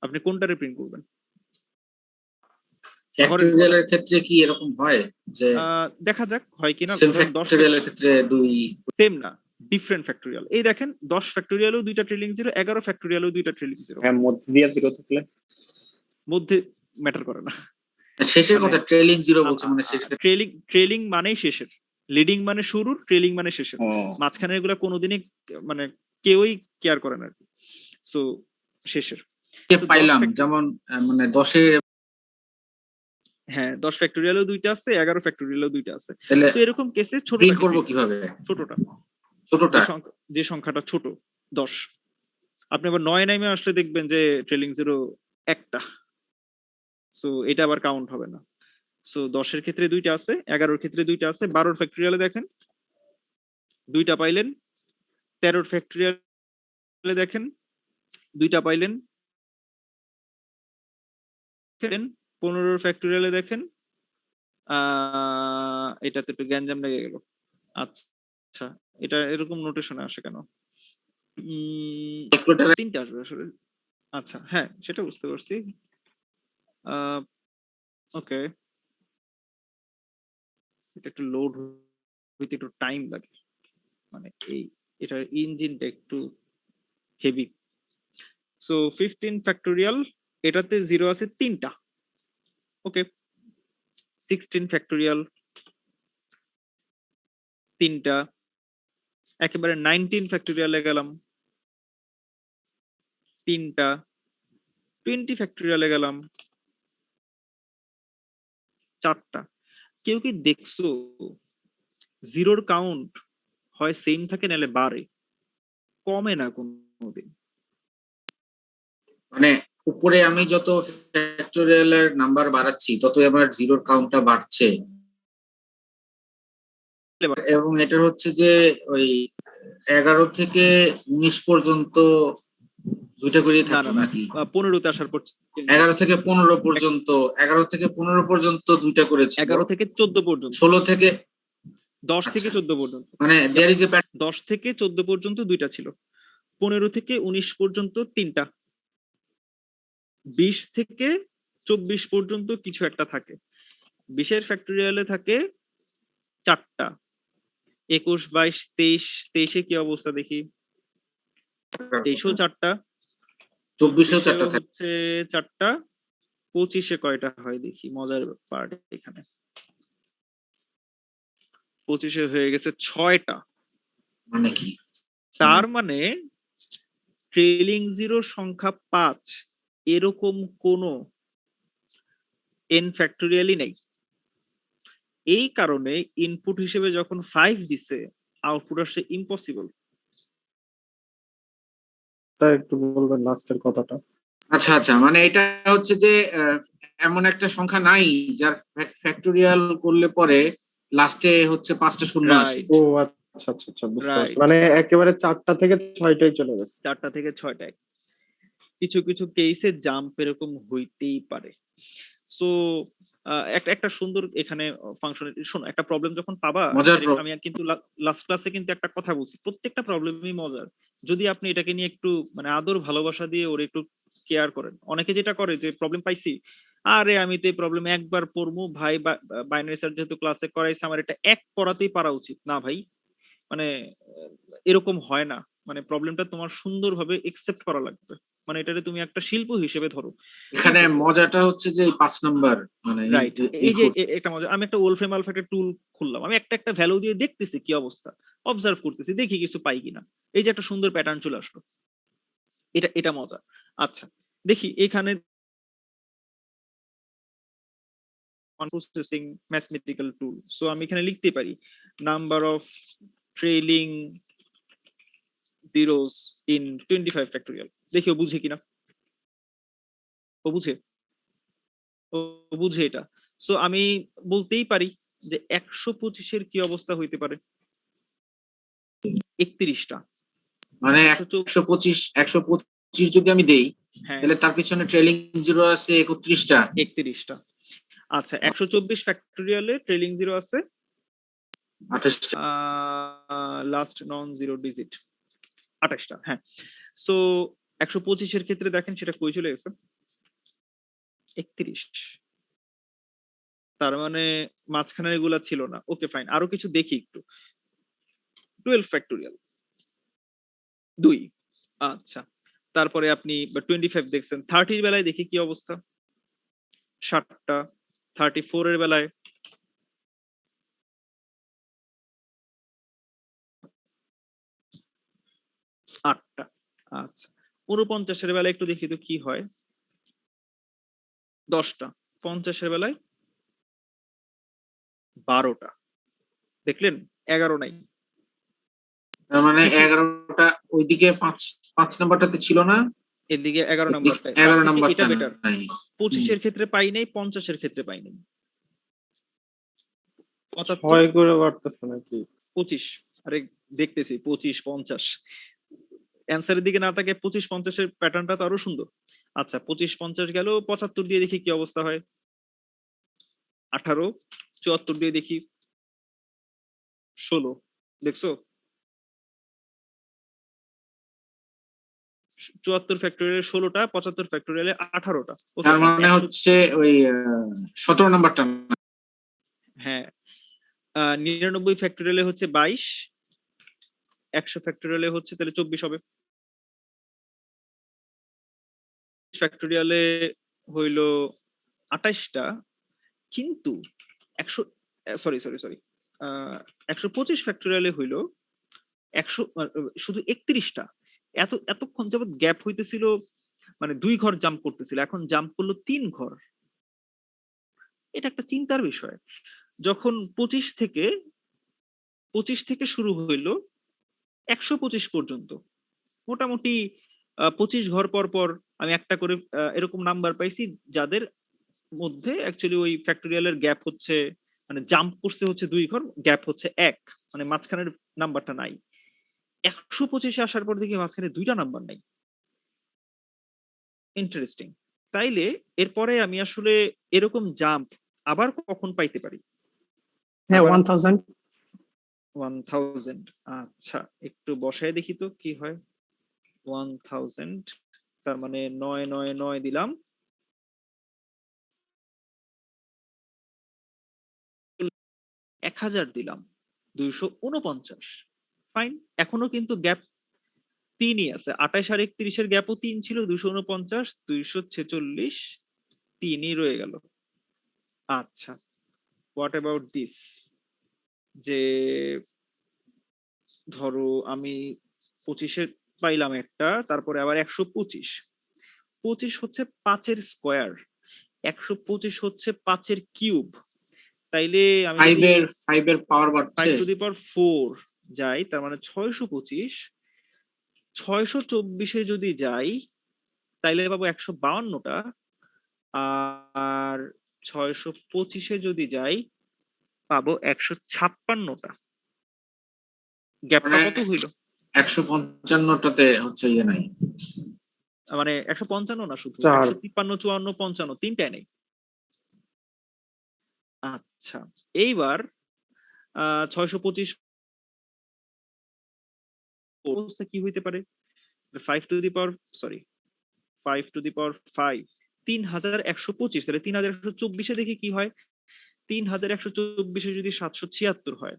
আপনি কোনটারে প্রিন্ট করবেন? ফ্যাক্টোরিয়ালের ক্ষেত্রে কি এরকম হয় যে দেখা যাক হয় কিনা। সেম ফ্যাক্টোরিয়ালের ক্ষেত্রে 2 সেম না, ডিফারেন্ট ফ্যাক্টোরিয়াল। এই দেখেন 10 ফ্যাক্টোরিয়ালও 2টা ট্রেলিং জিরো, 11 ফ্যাক্টোরিয়ালও 2টা ট্রেলিং জিরো। হ্যাঁ, মধ্যে দিয়ে জিরো থাকলে মধ্যে ম্যাটার করে না। শেষের কথা ট্রেলিং জিরো বলছে, মানে শেষের। ট্রেলিং মানেই শেষের, লিডিং মানে শুরুর, ট্রেলিং মানে শেষের। ও মাঝখানের এগুলা কোনোদিনই মানে কেউই কেয়ার করে না আর কি। সো শেষের পাইলাম যেমন মানে 10-এ, হ্যাঁ 10 ফ্যাক্টোরিয়ালও 2টা আছে, 11 ফ্যাক্টোরিয়ালও 2টা আছে। তাহলে তো এরকম কেসে ছোট প্রিন্ট করব কিভাবে? ছোটটা, ছোটটা যে সংখ্যাটা ছোট 10। আপনি আবার 9 নামে আসলে দেখবেন যে ট্রেলিং জিরো একটা, সো এটা আবার কাউন্ট হবে না। সো 10-এর ক্ষেত্রে 2টা আছে, 11-এর ক্ষেত্রে 2টা আছে, 12-এর ফ্যাক্টোরিয়ালে দেখেন 2টা পাইলেন, 13-এর ফ্যাক্টোরিয়ালে দেখেন 2টা পাইলেন, 15-এর ফ্যাক্টোরিয়ালে দেখেন এটাতে একটু গ্যাঞ্জাম লেগে গেল। আচ্ছা এটা এরকম নোটেশনে আসে কেন? 3টা আসবে আসলে। আচ্ছা হ্যাঁ সেটা বুঝতে পারছি। ওকে, এটা একটু লোড হইতে একটু টাইম লাগে, মানে এই এটার ইঞ্জিনটা একটু হেভি। সো 15 ফ্যাক্টোরিয়াল, এটাতে 0 আছে 3টা। ওকে, 16 ফ্যাক্টোরিয়াল 3টা, একেবারে 19 ফ্যাক্টোরিয়ালে গেলাম 3টা, 20 ফ্যাক্টোরিয়ালে গেলাম 4টা। কেউ কি দেখছো জিরোর কাউন্ট হয় সেম থাকে নাহলে বাড়ে, কমে না কোনোদিন। মানে উপরে আমি যত ফ্যাক্টোরিয়ালের নাম্বার বাড়াচ্ছি ততই আমার জিরোর কাউন্টটা বাড়ছে, এবং এটা হচ্ছে যে ওই 11 থেকে 19 পর্যন্ত 2টা করে থাকে নাকি? 15তে আসার পর 11 থেকে 15 পর্যন্ত, 11 থেকে 15 পর্যন্ত 2টা করেছে, 11 থেকে 14 পর্যন্ত, 16 থেকে 10 থেকে 14 পর্যন্ত, মানে দেয়ার ইজ এ 10 থেকে 14 পর্যন্ত 2টা ছিল, 15 থেকে 19 পর্যন্ত 3টা, 20 থেকে 24 পর্যন্ত কিছু একটা থাকে, 20-এর ফ্যাক্টোরিয়ালে থাকে 4টা, 21, 22, 23, 23-এ কি অবস্থা দেখি, 23-ও 4টা, 24-এও 4টা থাকে, হচ্ছে 4টা, 25-এ কয়টা হয় দেখি, মজার পার্ট এখানে 25-এ হয়ে গেছে 6টা। মানে কি? তার মানে ট্রেলিং জিরো সংখ্যা 5 এরকম কোন n ফ্যাক্টোরিয়ালই নেই। এই কারণে ইনপুট হিসেবে যখন 5 দিছে আউটপুট আসছে ইম্পসিবল। তা একটু বলবেন লাস্টের কথাটা। আচ্ছা আচ্ছা, মানে এটা হচ্ছে যে এমন একটা সংখ্যা নাই যার ফ্যাক্টোরিয়াল করলে পরে লাস্টে হচ্ছে 5টা শূন্য আসে। রাইট, ও আচ্ছা আচ্ছা আচ্ছা, বুঝতে পারছি। রাইট, মানে একেবারে 4টা থেকে 6টায় চলে গেছে। 4টা থেকে 6টায়। কিছু কিছু কেসে জাম্প এরকম হইতেই পারে। সো একটা একটা সুন্দর এখানে ফাংশন, শোনো, একটা প্রবলেম যখন পাবা, মজার আমি কিন্তু লাস্ট ক্লাসে কিন্তু একটা কথা বলছি, প্রত্যেকটা প্রবলেমই মজার যদি আপনি এটাকে নিয়ে একটু মানে আদর ভালোবাসা দিয়ে ওর একটু কেয়ার করেন। অনেকে যেটা করে যে প্রবলেম পাইছি, আরে আমি তো এই প্রবলেম একবার পড়বো ভাই, বাইনারি সার্চ যেহেতু ক্লাসে করাইছে আমার এটা এক পড়াতেই পারা উচিত না ভাই। মানে এরকম হয় না। মানে প্রবলেমটা তোমার সুন্দরভাবে একসেপ্ট করা লাগবে, মানে এটাকে তুমি একটা শিল্প হিসেবে ধরো। এখানে মজাটা হচ্ছে যে এই 5 নাম্বার মানে রাইট, এই যে একটা মজা, আমি একটা ওলফ্রেম আলফা একটা টুল খুললাম, আমি একটা একটা ভ্যালু দিয়ে দেখতেছি কি অবস্থা, অবজার্ভ করতেছি, দেখি কিছু পাই কিনা, এই যে একটা সুন্দর প্যাটার্ন চলে আসলো, এটা এটা মজা। আচ্ছা, দেখি এখানে প্রসেসিং ম্যাথমেটিক্যাল টুল, সো আমি এখানে লিখতে পারি number of trailing zeros in 25 factorial. দেখি ও বুঝে কিনা, ও বুঝে, ও বুঝে এটা। সো আমি বলতেই পারি যে 125-এর কি অবস্থা হইতে পারে, 31টা। মানে 125 যদি আমি দেই, হ্যাঁ, তাহলে তার পিছনে ট্রেলিং জিরো আছে 31টা। 31টা। আচ্ছা, 124 ফ্যাক্টোরিয়ালে ট্রেলিং জিরো আছে 28টা। লাস্ট নন জিরো ডিজিট 28টা। হ্যাঁ, সো 125-এর ক্ষেত্রে দেখেন সেটা কই চলে গেছে, 31। তার মানে মাঝখানের এগুলা ছিল না। ওকে ফাইন, আরো কিছু দেখি একটু। 12 ফ্যাক্টোরিয়াল 2। আচ্ছা, তারপরে আপনি 25 দেখছেন। 30-এর বেলায় দেখি কি অবস্থা, 7টা। 34-এর বেলায় 8টা। আচ্ছা, 49-এর বেলায় একটু দেখি তো কি হয়, 10টা। 50-এর বেলায় 12টা। দেখলেন, 11 নাই। তার মানে কিছু 11টা ওইদিকে 5 নাম্বারটাতে ছিল না, এদিকে 11 নাম্বারটায়, তার 11 থেকে নাম্বারটা এটা বেটার। নাই। 25-এর ক্ষেত্রে পাই নাই, 50-এর ক্ষেত্রে পাই নাই। 75, 6 করে বাড়তেছে নাকি? 25, আরে দেখতেছি 25 50 অ্যান্সারের দিকে না তাকে 25 50-এর প্যাটার্নটা তো আরো সুন্দর। আচ্ছা, 25 50 গেল, 75 দিয়ে দেখি কি অবস্থা হয়, 18। 74 দিয়ে দেখি 16। দেখছো, 74 ফ্যাক্টোরিয়ালে 16টা, 75 ফ্যাক্টোরিয়ালে 18টা। ওকে তার ফাইন, মানে হচ্ছে ওই 17 নাম্বারটা না। হ্যাঁ, 99 ফ্যাক্টোরিয়ালে হচ্ছে 22, 100 ফ্যাক্টোরিয়ালে হচ্ছে তাহলে 24 হবে। ফ্যাক্টোরিয়ালে হইল 28টা, কিন্তু 100, সরি সরি সরি, 125 ফ্যাক্টোরিয়ালে হইল 100, শুধু 31টা। এতক্ষণ যাবত গ্যাপ হইতেছিল, মানে 2 ঘর জাম্প করতেছিল, এখন জাম্প করলো 3 ঘর। এটা একটা চিন্তার বিষয়। যখন 25 থেকে শুরু হইলো 125 পর্যন্ত, মোটামুটি 25 ঘর পর পর আমি একটা করে এরকম নাম্বার পাইছি যাদের মধ্যে অ্যাকচুয়ালি ওই ফ্যাক্টোরিয়ালের গ্যাপ হচ্ছে, মানে জাম্প করছে হচ্ছে 2 ঘর, গ্যাপ হচ্ছে 1, মানে মাঝখানের নাম্বারটা নাই। 125-এ আসার পর দেখি মাঝখানে 2টা নাম্বার নাই। ইন্টারেস্টিং। তাইলে এরপরে আমি আসলে এরকম জাম্প আবার কখন পাইতে পারি? হ্যাঁ, আবার 1000। 1000। আচ্ছা, একটু বসায় দেখি তো কি হয়। 1000, তার মানে 999 দিলাম, 1000 দিলাম, 249। ফাইন, এখনো কিন্তু গ্যাপ 3ই আছে। 28 আর 31-এর গ্যাপও 3 ছিল, 249, 246, 3ই রয়ে গেল। আচ্ছা, হোয়াট অ্যাবাউট দিস, যে ধরো আমি 25-এর পাইলাম একটা, তারপরে আবার 125। 25 হচ্ছে 5-এর স্কোয়ার, 125 হচ্ছে 5-এর কিউব। তাইলে আমি যদি 5 এর পাওয়ার বাড়ছে। 5^4 যাই, তার মানে 625। 624-এ যদি যাই তাইলে পাবো 152টা, আর 625-এ যদি যাই পাবো 156টা। গ্যাপটা মানে কত হইল? 155টাতে হচ্ছে ইয়ে নাই। মানে 155 না, শুধু 4 153, 54, 55 তিনটায় নেই। আচ্ছা, এইবার 625 অবস্থা কি হইতে পারে? 5 to the power, sorry 5 to the power 5, 3125, তাহলে 3124 দেখি কি হয়। 3124 যদি 776 হয়,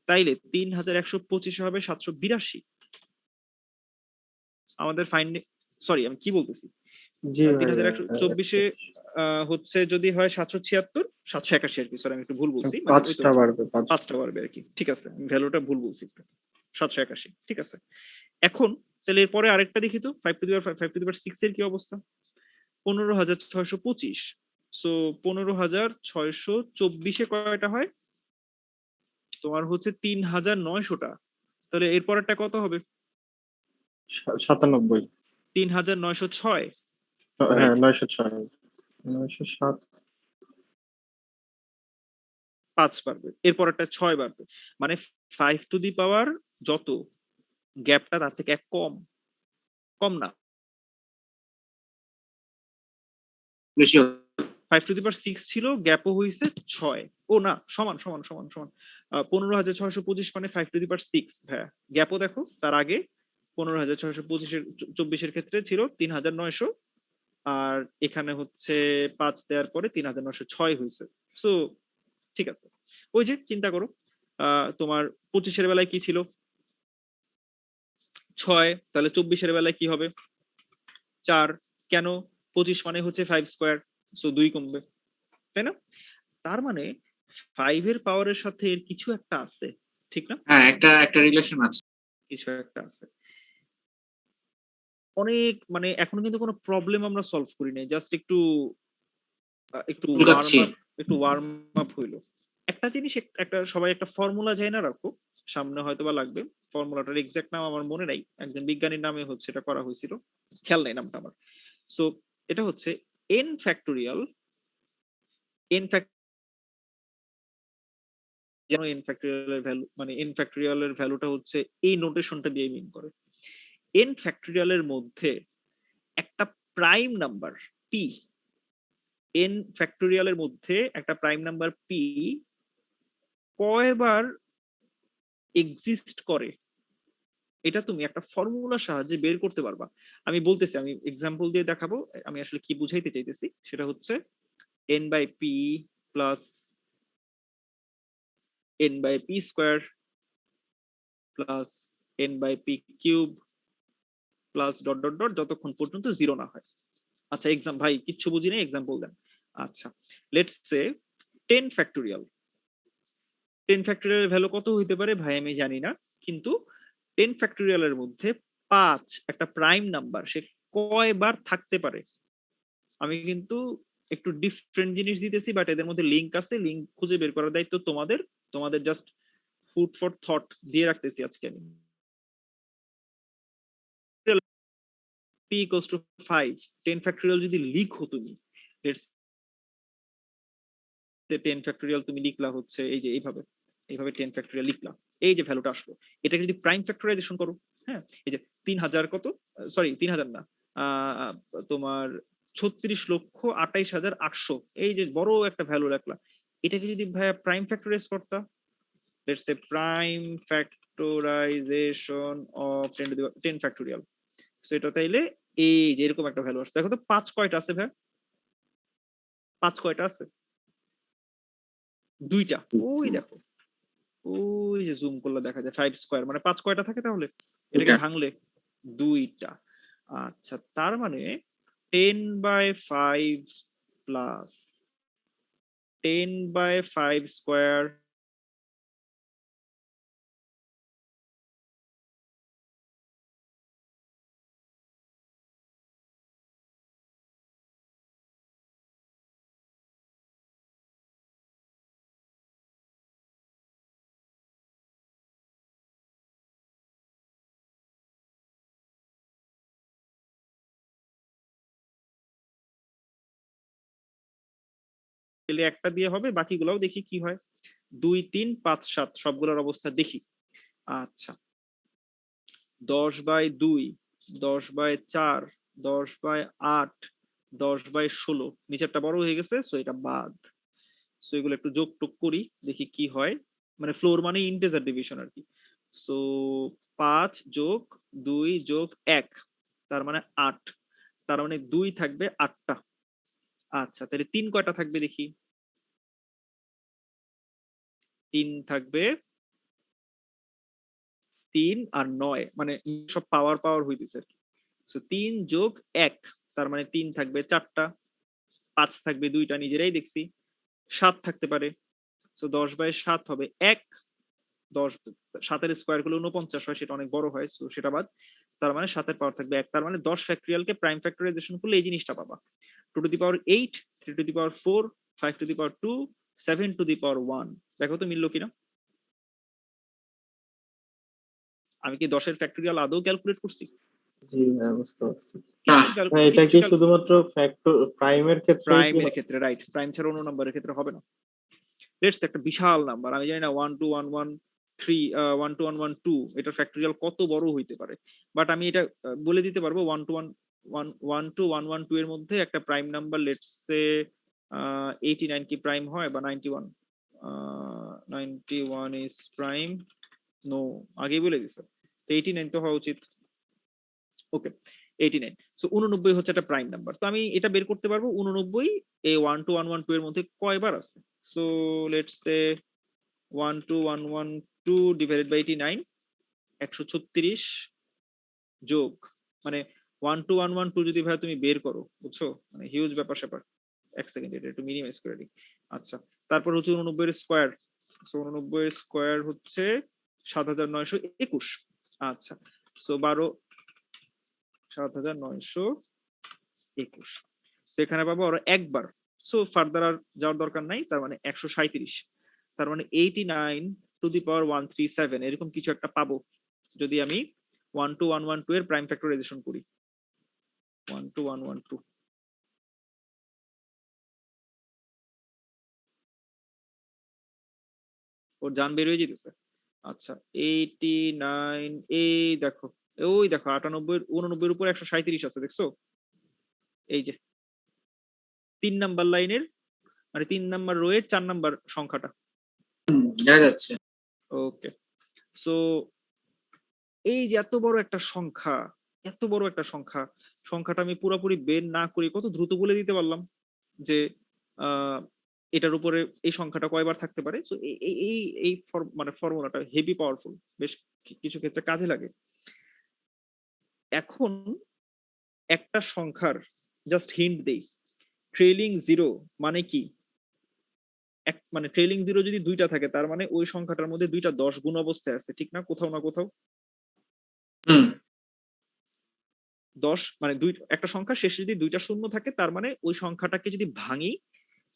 তাইলে 3125 হবে 782। আমাদের ফাইন্ডিং, সরি আমি কি বলতেছি, জি ভাইয়া 3124 হচ্ছে যদি হয় 776, 781 আর কি, সরি আমি একটু ভুল বলছি, মানে ওই তো 5টা বাড়বে 5। 5টা বাড়বে আর কি, ঠিক আছে, ভ্যালুটা ভুল বলছি একটু, 781, ঠিক আছে। এখন তাহলে এরপরে আরেকটা দেখি তো, 5 to the power 5 to the পাওয়ার 6 এর কি অবস্থা? 15625, সো 15624 কয়টা হয়? তোমার হচ্ছে 3900টা। তাহলে এরপরেরটা কত হবে? 97। 3906, হ্যাঁ রাইট? 906 907। 5 বাড়বে, এরপরেরটা 6 বাড়বে, মানে 5 টু দি পাওয়ার যত, গ্যাপটা তার থেকে এক কম, কম না। বেশি হবে। 5 টু দি পাওয়ার 6 ছিল, গ্যাপও হইছে 6, ও না, সমান সমান সমান সমান। 15625 মানে 5 টু দি পাওয়ার 6, হ্যাঁ, গ্যাপও দেখো তার আগে 15625-24 ক্ষেত্রে ছিল 3900, আর এখানে হচ্ছে 5 দেওয়ার পরে 3906 হয়েছে। সো ঠিক আছে, ওই যে চিন্তা করো, তোমার 25-এর বেলায় কি ছিল? 6, তাহলে 24-এর বেলায় কি হবে? 4। কেন? 25 মানে হচ্ছে 5 স্কোয়ার, সো 2 কমবে, তাই না? তার মানে 5 এর পাওয়ারের সাথে এর কিছু একটা আছে, ঠিক না? হ্যাঁ, একটা একটা রিলেশন আছে। কিছু একটা আছে। অনেক, মানে এখনো কিন্তু কোনো প্রবলেম আমরা সলভ করি নাই, জাস্ট একটু একটু ওয়ার্ম চুলকাচ্ছি। আপ, একটু ওয়ার্ম আপ হইলো। একটা জিনিস, একটা সবাই একটা ফর্মুলা যায় না রাখো, সামনে হয়তো বা লাগবে। ফর্মুলাটার এক্সাক্ট নাম আমার মনে নাই, একজন বিজ্ঞানীর নামে হচ্ছে এটা করা হয়েছিল, খেয়াল নাই নামটা আমার। সো এটা হচ্ছে n ফ্যাক্টোরিয়াল, n যেন n ফ্যাক্টোরিয়ালের ভ্যালু, মানে n ফ্যাক্টোরিয়ালের ভ্যালুটা হচ্ছে এই নোটেশনটা দিয়ে মিন করে। n ফ্যাক্টোরিয়ালের মধ্যে একটা প্রাইম নাম্বার p, n ফ্যাক্টোরিয়ালের মধ্যে একটা প্রাইম নাম্বার p কয়বার এক্সিস্ট করে, এটা তুমি একটা ফর্মুলার সাহায্যে বের করতে পারবা। আমি বলতেছি, আমি এক্সাম্পল দিয়ে দেখাবো আমি আসলে কি বুঝাইতে চাইতেছি। সেটা হচ্ছে n by P plus n by P square plus n by P cube plus dot dot dot যতক্ষণ পর্যন্ত জিরো না হয়। আচ্ছা এক্সাম ভাই কিচ্ছু বুঝি না, এক্সাম্পল দেন। আচ্ছা, লেটস সে 10 ফ্যাক্টোরিয়াল। 10 ফ্যাক্টোরিয়ালের ভ্যালু কত হইতে পারে ভাই আমি জানি না, কিন্তু 10 ফ্যাক্টোরিয়ালের মধ্যে 5 একটা প্রাইম নাম্বার, সে কয়বার থাকতে পারে। আমি কিন্তু একটু ডিফারেন্ট জিনিস দিতেছি, বাট এদের মধ্যে লিঙ্ক আছে, লিঙ্ক খুঁজে বের করার দায়িত্ব তোমাদের। তোমাদের জাস্ট ফুড ফর থট দিয়ে রাখতেছি আজকে আমি। p equals to 5, 10 ফ্যাক্টোরিয়াল যদি লিখো তুমি, লেটস সে 10 ফ্যাক্টোরিয়াল তুমি লিখলা হচ্ছে এই যে এইভাবে, এইভাবে 10 ফ্যাক্টোরিয়াল লিখলা, এই যে ভ্যালুটা আসলো, এটাকে যদি প্রাইম ফ্যাক্টরাইজেশন করো, হ্যাঁ, এই যে 3000 কত, সরি 3000 না, আহ, তোমার 36,28,800, এই যে বড় একটা ভ্যালু রাখলা, এটাকে যদি ভাইয়া প্রাইম ফ্যাক্টরাইজ করতা, let's say prime factorisation of 10 factorial, so এটা তাইলে এই যে এরকম একটা ভ্যালু আসছে। দেখো তো 5 কয়টা আছে ভাই? 5 কয়টা আছে? 2টা, ওই দেখো, ওই যে জুম করলে দেখা যায় 5 স্কয়ার, মানে 5 কয়টা থাকে তাহলে এটাকে দুইটা। ভাঙলে? 2টা। আচ্ছা তার মানে 10 বাই 5 প্লাস 10 বাই 5 স্কয়ার একটা দিয়ে হবে, বাকিগুলোও দেখি কি হয়। 2 3 5 7 সবগুলোর অবস্থা দেখি। আচ্ছা 10/2, 10/4, 10/8, 10/16, নিচেরটা বড় হয়ে গেছে, সো এটা বাদ। সো এগুলো একটু যোগ টুক করি, দেখি কি হয়। মানে ফ্লোর মানে ইন্টিজার ডিভিশন আর কি। সো 5 যোগ 2 যোগ 1, তার মানে 8, তার মানে 2 থাকবে 8টা। আচ্ছা তাহলে 3 কয়টা থাকবে দেখি। 3 থাকবে 3 আর 9, মানে সব পাওয়ার পাওয়ার হইতেছে আর কি। সো 3 যোগ 1, তার মানে 3 থাকবে 4টা, 5 থাকবে 2টা, নিজেরাই দেখছি। 7 থাকতে পারে, সো 10/7 হবে 1, 10, 7 এর স্কোয়ার করলে 49 হয়, সেটা অনেক বড় হয়, সো সেটা বাদ। তার মানে 7 এর পাওয়ার থাকবে 1, তার মানে 10 ফ্যাক্টরিয়ালকে প্রাইম ফ্যাক্টরাইজেশন করলে এই জিনিসটা পাবা। 2 to the power 8, 3 to the power 4, 5 to the power 2, 7 to the power 1। দেখো তো মিললো কিনা। আমি কি 10 এর ফ্যাক্টরিয়াল আদৌ ক্যালকুলেট করছি? জি হ্যাঁ, বুঝতে পারছি। না, হ্যাঁ, এটা কি শুধুমাত্র ফ্যাক্টর প্রাইমের ক্ষেত্রে? প্রাইমের ক্ষেত্রে, রাইট, প্রাইম ছাড়া অন্য নাম্বারের ক্ষেত্রে হবে না। লেটস একটা বিশাল নাম্বার, আমি জানি না 12113 12112 এটার ফ্যাক্টরিয়াল কত বড় হইতে পারে, বাট আমি এটা বলে দিতে পারবো 12112 এর মধ্যে একটা প্রাইম নাম্বার, লেটস সে 89 কি প্রাইম হয়, বা 91, 91 ইজ প্রাইম, নো আগেই বলে দিছে, তো 89 তো হওয়া উচিত। ওকে 89, সো 89 হচ্ছে একটা প্রাইম নাম্বার। তো আমি এটা বের করতে পারবো 89 এই 12112 এর মধ্যে কয়বার আছে। So let's say 12112 divided by 89, 136 যোগ, মানে 12112 যদি ভাই তুমি বের করো, বুঝছো, মানে হিউজ ব্যাপার স্যাপার। এক সেকেন্ড, এটা একটু মিনিমাইজ করে দিই। আচ্ছা তারপর হচ্ছে 89 এর স্কোয়ার, সো 89 এর স্কোয়ার হচ্ছে 7921। আচ্ছা সো 12, 7921, সেখানে পাবো আরো একবার। সো ফার্দার আর যাওয়ার দরকার নাই, তার মানে 137, তার মানে 89 টু দি পাওয়ার 137 এরকম কিছু একটা পাবো যদি আমি 12112 এর প্রাইম ফ্যাক্টরাইজেশন করি। 12112, ওর জান বের হয়ে যেতেছে। আচ্ছা 89, এই দেখো, ওই দেখো 98, 89 এর উপর 137 আছে, দেখছো? এই যে 3 নাম্বার লাইনের, মানে 3 নাম্বার রোয়ের 4 নাম্বার সংখ্যাটা। দেখা যাচ্ছে। ওকে সো এই যে এত বড় একটা সংখ্যা, এত বড় একটা সংখ্যা, সংখ্যাটা আমি পুরোপুরি বের না করে কত দ্রুত বলে দিতে পারলাম যে এটার উপরে এই সংখ্যাটা কয়বার থাকতে পারে। সো এই মানে ফর্মুলাটা হেভি পাওয়ারফুল, বেশ কিছু ক্ষেত্রে কাজে লাগে। এখন একটা সংখ্যার জাস্ট হিন্ট দেই, ট্রেলিং জিরো মানে কি। মানে ট্রেলিং জিরো যদি 2টা থাকে, তার মানে ওই সংখ্যাটার মধ্যে 2টা 10 গুণ অবস্থায় আছে, ঠিক না, কোথাও না কোথাও। 10 মানে একটা সংখ্যা শেষে যদি 2টা শূন্য থাকে, তার মানে ওই সংখ্যাটাকে যদি ভাঙি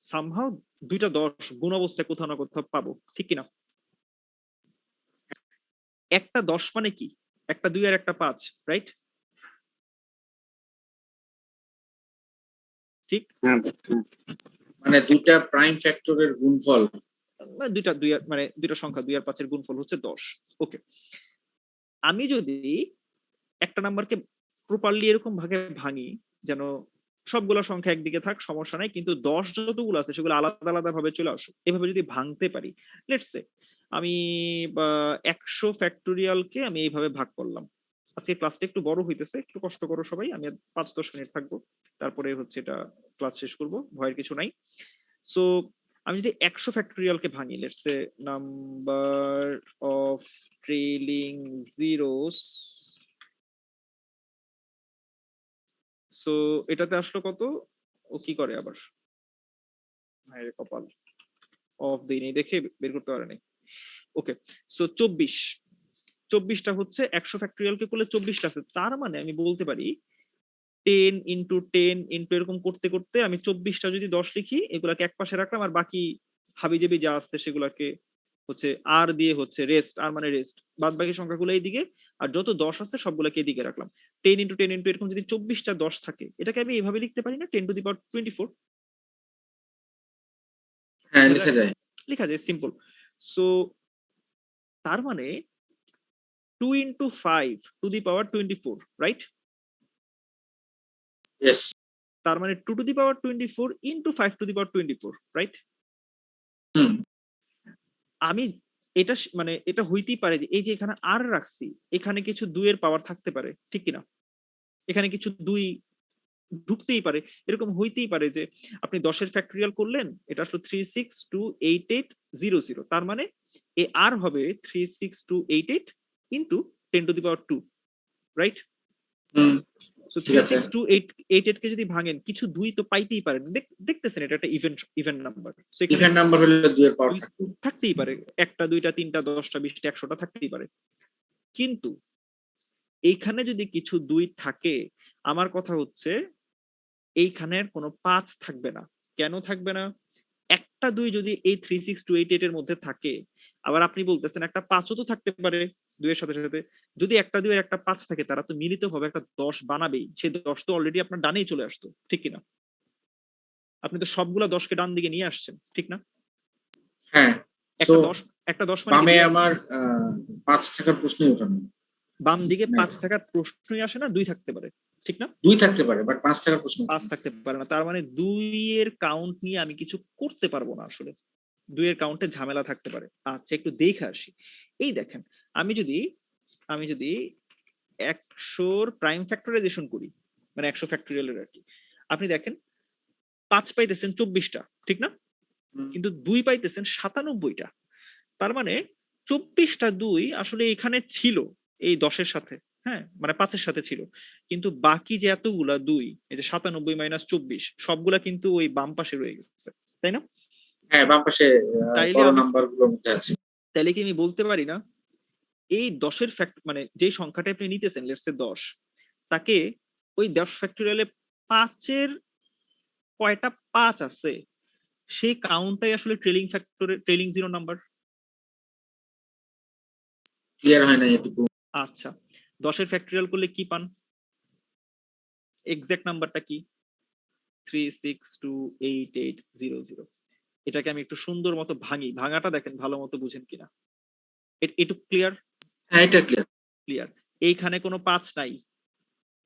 সামহাও 2টা 10 গুণ অবস্থায় কোথাও না কোথাও পাবো, ঠিক কিনা। একটা 10 মানে কি, একটা 2 আর একটা 5, রাইট? ঠিক, মানে দুইটা প্রাইম ফ্যাক্টরের গুণফল। দুইটা 2 মানে দুইটা সংখ্যা 2 আর 5 এর গুণফল হচ্ছে 10। ওকে, আমি যদি একটা নাম্বারকে প্রপারলি এরকম ভাগে ভাঙি যেন সবগুলো সংখ্যা একদিকে থাক, সমস্যা নাই, কিন্তু 10 যতগুলো আছে সেগুলো আলাদা আলাদা ভাবে চলে আসুক, এভাবে যদি ভাঙতে পারি, লেটস সে আমি 100 ফ্যাক্টোরিয়ালকে আমি এইভাবে ভাগ করলাম। আজকে ক্লাসটা একটু বড় হইতেছে, একটু কষ্ট করো সবাই, আমি 5-10 মিনিট থাকবো, তারপরে হচ্ছে এটা ক্লাস শেষ করব, ভয়ের কিছু নাই। সো আমি যদি 100 ফ্যাক্টোরিয়ালকে ভাঙি, let's say number of trailing zeros, so এটাতে আসলো কত, ও কি করে আবার, হায় রে কপাল, অফ দেই নেই দেখে বের করতে পারে নাই। ওকে সো 24টা হচ্ছে 100 ফ্যাক্টরিয়ালকে করলে 24টা আছে, তার মানে আমি বলতে পারি 10 ইন্টু 10 ইন্টু এরকম করতে করতে আমি 24টা যদি 10 লিখি, এগুলাকে এক পাশে রাখলাম, আর বাকি হাবিজাবি যা আছে সেগুলাকে হচ্ছে আর দিয়ে হচ্ছে রেস্ট, আর মানে রেস্ট, বাদ বাকি সংখ্যাগুলো এইদিকে, আর যত 10 আছে সবগুলোকে এদিকে রাখলাম। 10 ইন্টু 10 ইন্টু এরকম যদি 24টা 10 থাকে, এটাকে আমি এইভাবে লিখতে পারি না, 10 টু দি পাওয়ার 24। হ্যাঁ লেখা যায়। লেখা যায়, সিম্পল। সো তার মানে 2 into 5 to the power 24, right? Yes. তার মানে 2 to the power 24 into 5 to the power 24, right? হুম। আমি এটা মানে এটা হইতেই পারে যে এই যে এখানে আর রাখছি, এখানে কিছু 2 এর পাওয়ার থাকতে পারে, ঠিক কিনা? এখানে কিছু 2 ঢুকতেই পারে। এরকম হইতেই পারে যে আপনি 10 এর ফ্যাক্টরিয়াল করলেন, এটা আসলো 36288800, তার মানে এ আর হবে 36288 into 10 two the power 2, right? Hmm. So ঠিক আছে। 36288 কে যদি ভাঙেন কিছু 2 তো পাইতেই পারেন। দেখতেছেন এটা একটা ইভেন নাম্বার। সো এখানে ইভেন নাম্বার হলে 2 এর পাওয়ার থাকবে। থাকতেই পারে, একটা দুইটা তিনটা 10টা 20টা 100টা থাকতেই পারে। কিন্তু এইখানে যদি কিছু 2 থাকে, আমার কথা হচ্ছে এইখানের কোনো 5 থাকবে না। কেন থাকবে না? একটা 2 যদি এই 36288 এর মধ্যে থাকে, আবার আপনি বলতেছেন একটা 5 ও তো থাকতে পারে 2 এর সাথে সাথে। যদি একটা 2 এর একটা 5 থাকে, তারা তো মিলিতভাবে একটা 10 বানাবেই। সেই 10 তো অলরেডি আপনার ডানেই চলে আসতো, ঠিক কিনা? আপনি তো সবগুলা 10 কে ডান দিকে নিয়ে আসছেন, ঠিক না? হ্যাঁ। সো একটা 10 মানে কি বামে 2? আমার 5 থাকার প্রশ্নই ওঠে না। বাম দিকে হ্যাঁ। 5 থাকার প্রশ্নই আসে না, 2 থাকতে পারে, ঠিক না? 2 থাকতে পারে, বাট 5 থাকার প্রশ্ন ওঠে 5 না। থাকতে পারে না। তার মানে 2 এর কাউন্ট নিয়ে আমি কিছু করতে পারবো না আসলে। 2 এর কাউন্টে ঝামেলা থাকতে পারে। আচ্ছা, একটু দেখে আসি। এই দেখেন, আমি যদি 100 র প্রাইম ফ্যাক্টরাইজেশন করি, মানে 100 ফ্যাক্টরিয়ালের আর কি, আপনি দেখেন 5 পাইতেছেন 24টা, ঠিক না? হুম। কিন্তু 2 পাইতেছেন 97টা। তার মানে 24টা 2 আসলে এখানে ছিল এই 10 এর সাথে, হ্যাঁ, মানে 5 এর সাথে ছিল। কিন্তু বাকি যে এতগুলা 2, এই যে 97 মাইনাস 24, সবগুলা কিন্তু ওই বাম পাশে রয়ে গেছে, তাই না? হ্যাঁ, বাম পাশে তাইলে বড় আমি নাম্বার গুলোর মধ্যে আছে। তাইলে কি আমি বলতে পারি না এই 10 এর মানে যে সংখ্যাটা আপনি নিতেছেন, লেটস সে 10, তাকে ওই 10 ফ্যাক্টরিয়ালে 5 এর কয়টা 5 আছে সেই কাউন্টটাই আসলে ট্রেলিং জিরো নাম্বার। ক্লিয়ার হয় না এটুকু। আচ্ছা, 10 এর ফ্যাক্টরিয়াল করলে কি পান? এক্সাক্ট নাম্বারটা কি? 3628800। এটাকে আমি একটু সুন্দর মতো ভাঙি, ভাঙাটা দেখেন ভালো মতো বুঝেন কিনা। এটুক ক্লিয়ার? হ্যাঁ, এটা ক্লিয়ার। ক্লিয়ার। এইখানে কোনো 5 নাই,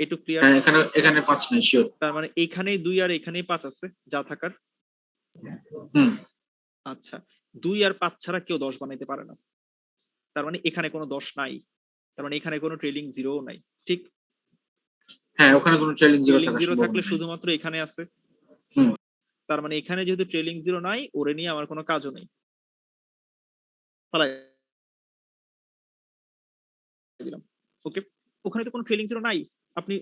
এটুক ক্লিয়ার? হ্যাঁ, এখানে 5 নাই, শিওর। তার মানে এইখানেই 2 আর এখানেই 5 আছে যা থাকার। হুম। আচ্ছা, 2 আর 5 ছাড়া কেউ 10 বানাইতে পারে না। তার মানে এখানে কোনো 10 নাই, তার মানে এখানে কোনো ট্রেলিং জিরো নাই, ঠিক? হ্যাঁ, ওখানে কোনো ট্রেলিং জিরো ট্রেলিং থাকার জিরো সম্ভাবনা থাকলে নেই। শুধুমাত্র এখানে আছে। হুম। তার মানে এখানে যেহেতু ট্রেলিং জিরো নাই, ওরে নিয়ে আমার কোনো কাজও নেই, ফালাই দিলাম। ওকে, ওখানে তো কোনো ট্রেলিং জিরো নাই। আপনি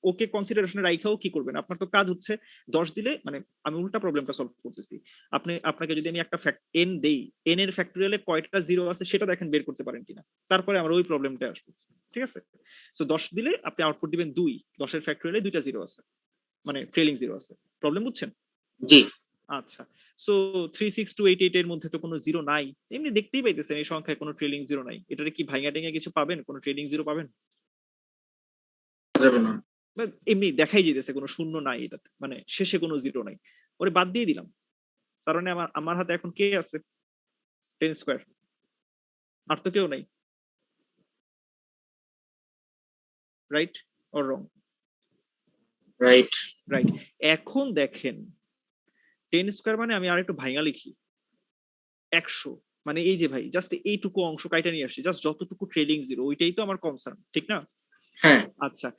ওকে কনসিডারেশনে রাইখাও কি করবেন? আপনার তো কাজ হচ্ছে 10 দিলে, মানে আমি উল্টা প্রবলেমটা সলভ করতেছি। আপনাকে যদি আমি একটা এন দেই, এন এর ফ্যাক্টরিয়ালে কয়টা জিরো আছে সেটা দেখেন বের করতে পারেন কিনা, তারপরে আমরা ওই প্রবলেমটা আসবো, ঠিক আছে? সো 10 দিলে আপনি আউটপুট দিবেন 2, 10 এর ফ্যাক্টরিয়ালে 2টা জিরো আছে, মানে ট্রেলিং জিরো আছে। প্রবলেম বুঝছেন? জি। আচ্ছা, সো 36288 এর মধ্যে তো কোনো জিরো নাই, এমনি দেখতেই পাইতেছেন এই সংখ্যায় কোনো ট্রেলিং জিরো নাই। এটারে কি ভাঙা টেঙ্গা কিছু পাবেন? কোনো ট্রেলিং জিরো পাবেন? যাবে না। বা এমনি দেখাই যেতেছে কোনো শূন্য নাই এটাতে, মানে শেষে কোনো জিরো নাই। ওরে বাদ দিয়ে দিলাম। তার মানে আমার হাতে এখন কে আছে? 10 স্কয়ার। আর তো কেউ নাই, right or wrong? Right. Right. এখন দেখেন 10 স্কয়ার মানে আমি আরেকটু ভাঙা লিখি 100, মানে এই যে ভাই জাস্ট এইটুকু অংশ কাইটা নিয়ে আসছি, জাস্ট যতটুকু ট্রেলিং জিরো ওইটাই তো আমার কনসার্ন, ঠিক না? হ্যাঁ। আচ্ছা,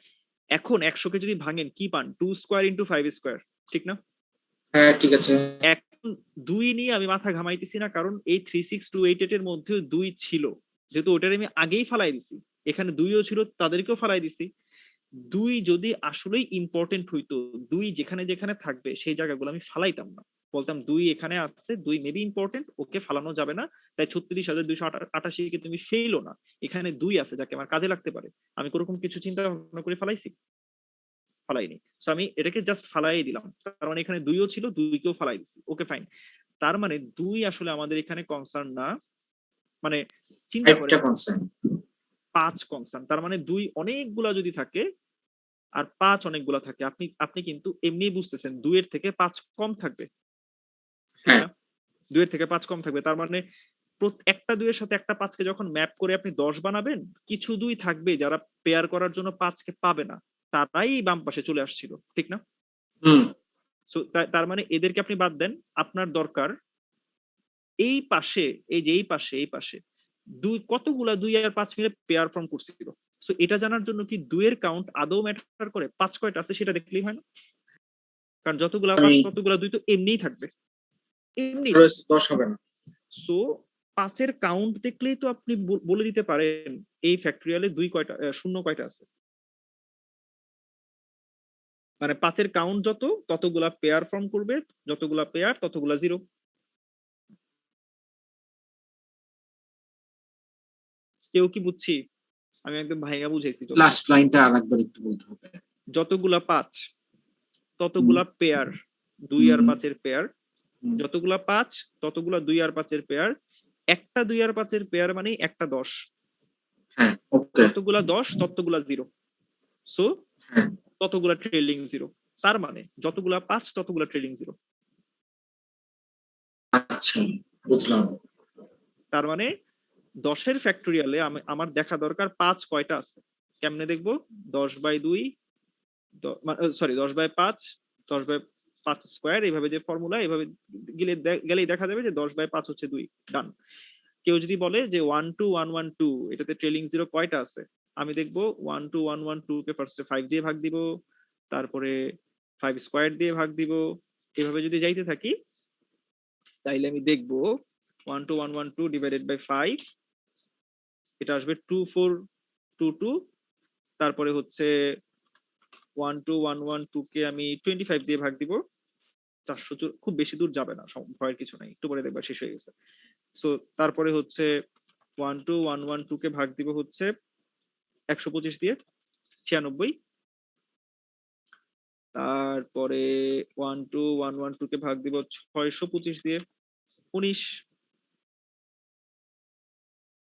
এখন 100 কে যদি ভাঙেন কি পান? 2 স্কয়ার ইনটু 5 স্কয়ার, ঠিক না? হ্যাঁ, ঠিক আছে। এখন 2 নিয়ে আমি মাথা ঘামাইতেছি না, কারণ এই 36288 এর মধ্যেও 2 ছিল, যেহেতু ওটার আমি আগেই ফালাই দিছি। এখানে 2 ও ছিল, তাদেরকেও ফালাই দিছি। 2 যদি আসলেই ইম্পর্টেন্ট হইতো, 2 যেখানে যেখানে থাকবে সেই জায়গাগুলো আমি ফালাইতাম না, বলতাম 2 এখানে আছে, 2 মেবি ইম্পর্টেন্ট, ওকে ফালানো যাবে না, তাই 36288 কে তুমি ফেইলো না, এখানে 2 আছে যাকে আমার কাজে লাগতে পারে। আমি কোরকম কিছু চিন্তা ভাবনা করে ফালাইছি? ফালাইনি। সো আমি এটাকে জাস্ট ফালাই দিলাম। তার মানে এখানে 2 ও ছিল, 2 কেও ফালাই দিছি। Okay fine. তার মানে 2 আসলে আমাদের এখানে কনসার্ন না। মানে চিন্তা 5 করেন, টা কনসার্ন। 5 কনসার্ন। তার মানে 2 অনেকগুলা যদি থাকে আর 5 অনেকগুলা থাকে, আপনি কিন্তু এমনিই বুঝতেছেন 2 এর থেকে 5 কম থাকবে, ঠিক হ্যাঁ। না? 2 এর থেকে 5 কম থাকবে। তার মানে একটা 2 এর সাথে একটা 5 কে যখন ম্যাপ করে আপনি 10 বানাবেন, কিছু 2 থাকবে যারা পেয়ার করার জন্য 5 কে পাবে না, তারাই বাম পাশে চলে আসছিল, ঠিক না? হুম সো তার মানে এদেরকে আপনি বাদ দেন, আপনার দরকার এই পাশে, এই যে এই পাশে কতগুলা 2 আর 5 মিলে পেয়ার ফর্ম করছিল। সো এটা জানার জন্য কি 2 এর কাউন্ট আদৌ ম্যাটার করে, 5 কয়টা আছে সেটা দেখলেই হয় না? কারণ যতগুলা 5 আমি ততগুলা 2 তো এমনিই থাকবে, এমনি। 10 হবে না। সো 5 এর কাউন্ট দেখলেই তো আপনি বলে দিতে পারেন এই ফ্যাক্টরিয়ালে 2 কয়টা, শূন্য কয়টা আছে। মানে 5 এর কাউন্ট যত, ততগুলা পেয়ার ফর্ম করবে, যতগুলা পেয়ার ততগুলা জিরো। কেউ কি বুঝছি? আমি একদম ভাইয়া বুঝাইছি। লাস্ট লাইনটা আরেকবার একটু বলতে হবে। যতগুলা 5 ততগুলা পেয়ার, 2 আর 5 এর পেয়ার, যতগুলা 5 ততগুলা 2 আর 5 এর পেয়ার, একটা 2 আর 5 এর পেয়ার মানে একটা 10, হ্যাঁ ওকে যতগুলা 10 ততগুলা জিরো, সো হ্যাঁ ততগুলা ট্রেলিং জিরো। তার মানে যতগুলা 5 ততগুলা ট্রেলিং জিরো। আচ্ছা বুঝলাম। তার মানে 10 এর ফ্যাক্টরিয়ালে আমার দেখা দরকার 5 কয়টা আছে। কেমনে দেখবো? 10/2 সরি 10/5, 10/5 স্কয়ার, এইভাবে যে ফর্মুলা, এইভাবে গেলেই দেখা যাবে যে 10/5 হচ্ছে 2। ডান। কেউ যদি বলে যে 1 2 1 1 2 এটাতে ট্রেলিং জিরো কয়টা আছে, আমি দেখবো 1 2 1 1 2 কে ফার্স্টে 5 দিয়ে ভাগ দিব, তারপরে 5 স্কয়ার দিয়ে ভাগ দিব, এভাবে যদি যাইতে থাকি তাইলে আমি দেখবো 1 2 1 1 2 ডিভাইডেড বাই 5, এটা আসবে 2 4 2 2। তারপরে হচ্ছে 1 2 1 1 2 কে আমি 25 দিয়ে ভাগ দিব, 400, খুব বেশি দূর যাবে না, ভয়ের কিছু নাই, একটু পরে দেখবা শেষ হয়ে গেছে। সো তারপরে হচ্ছে 1 2 1 1 2 কে ভাগ দিব হচ্ছে 125 দিয়ে, 96। তারপরে 1 2 1 1 2 কে ভাগ দিব 625 দিয়ে, 19।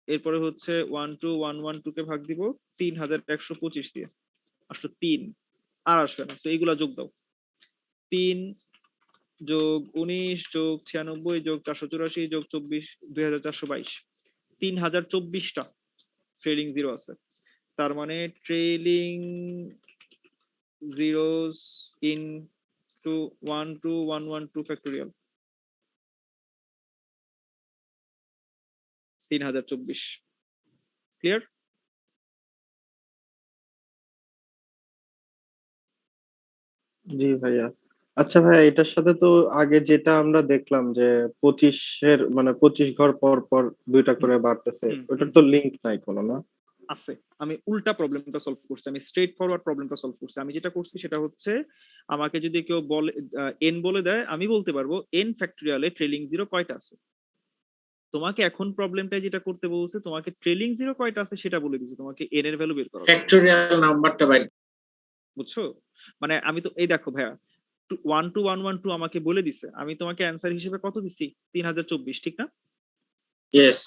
এরপরে হচ্ছে 1 2 1 1 2 কে ভাগ দিব 3125 দিয়ে, আসলে 3 আর আসবে না। তো এইগুলা যোগ দাও, 3 যোগ 19 যোগ 96 যোগ 484 যোগ 24, 2422, 3024টা ট্রেলিং জিরো আছে। তার মানে trailing zeros in two 1 2 1 1 2 factorial 3024। Clear? জি ভাইয়া। আচ্ছা ভাইয়া, এটার সাথে তো আগে যেটা আমরা দেখলাম যে 25-এর মানে 25 ঘর পর পর 2টা করে বাড়তেছে, ওটার তো লিংক নাই কোনো, না? আছে। আমি উল্টা প্রবলেমটা সলভ করছি, আমি স্ট্রেট ফরওয়ার্ড প্রবলেমটা সলভ করছি। আমি যেটা করছি সেটা হচ্ছে, আমাকে যদি কেউ বলে এন বলে দেয়, আমি বলতে পারবো এন ফ্যাক্টরিয়ালে ট্রেলিং জিরো কয়টা আছে। তোমাকে এখন প্রবলেমটা যেটা করতে বলছে, তোমাকে ট্রেলিং জিরো কয়টা আছে সেটা বলে দিছে, তোমাকে এন এর ভ্যালু বের করা, ফ্যাক্টরিয়াল নাম্বারটা বাইর। বুঝছো? মানে আমি তো এই দেখো ভাইয়া, 1 2 1 1 2 আমাকে বলে দিছে, আমি তোমাকে অ্যানসার হিসেবে কত দিছি? 3024, ঠিক না? ইয়েস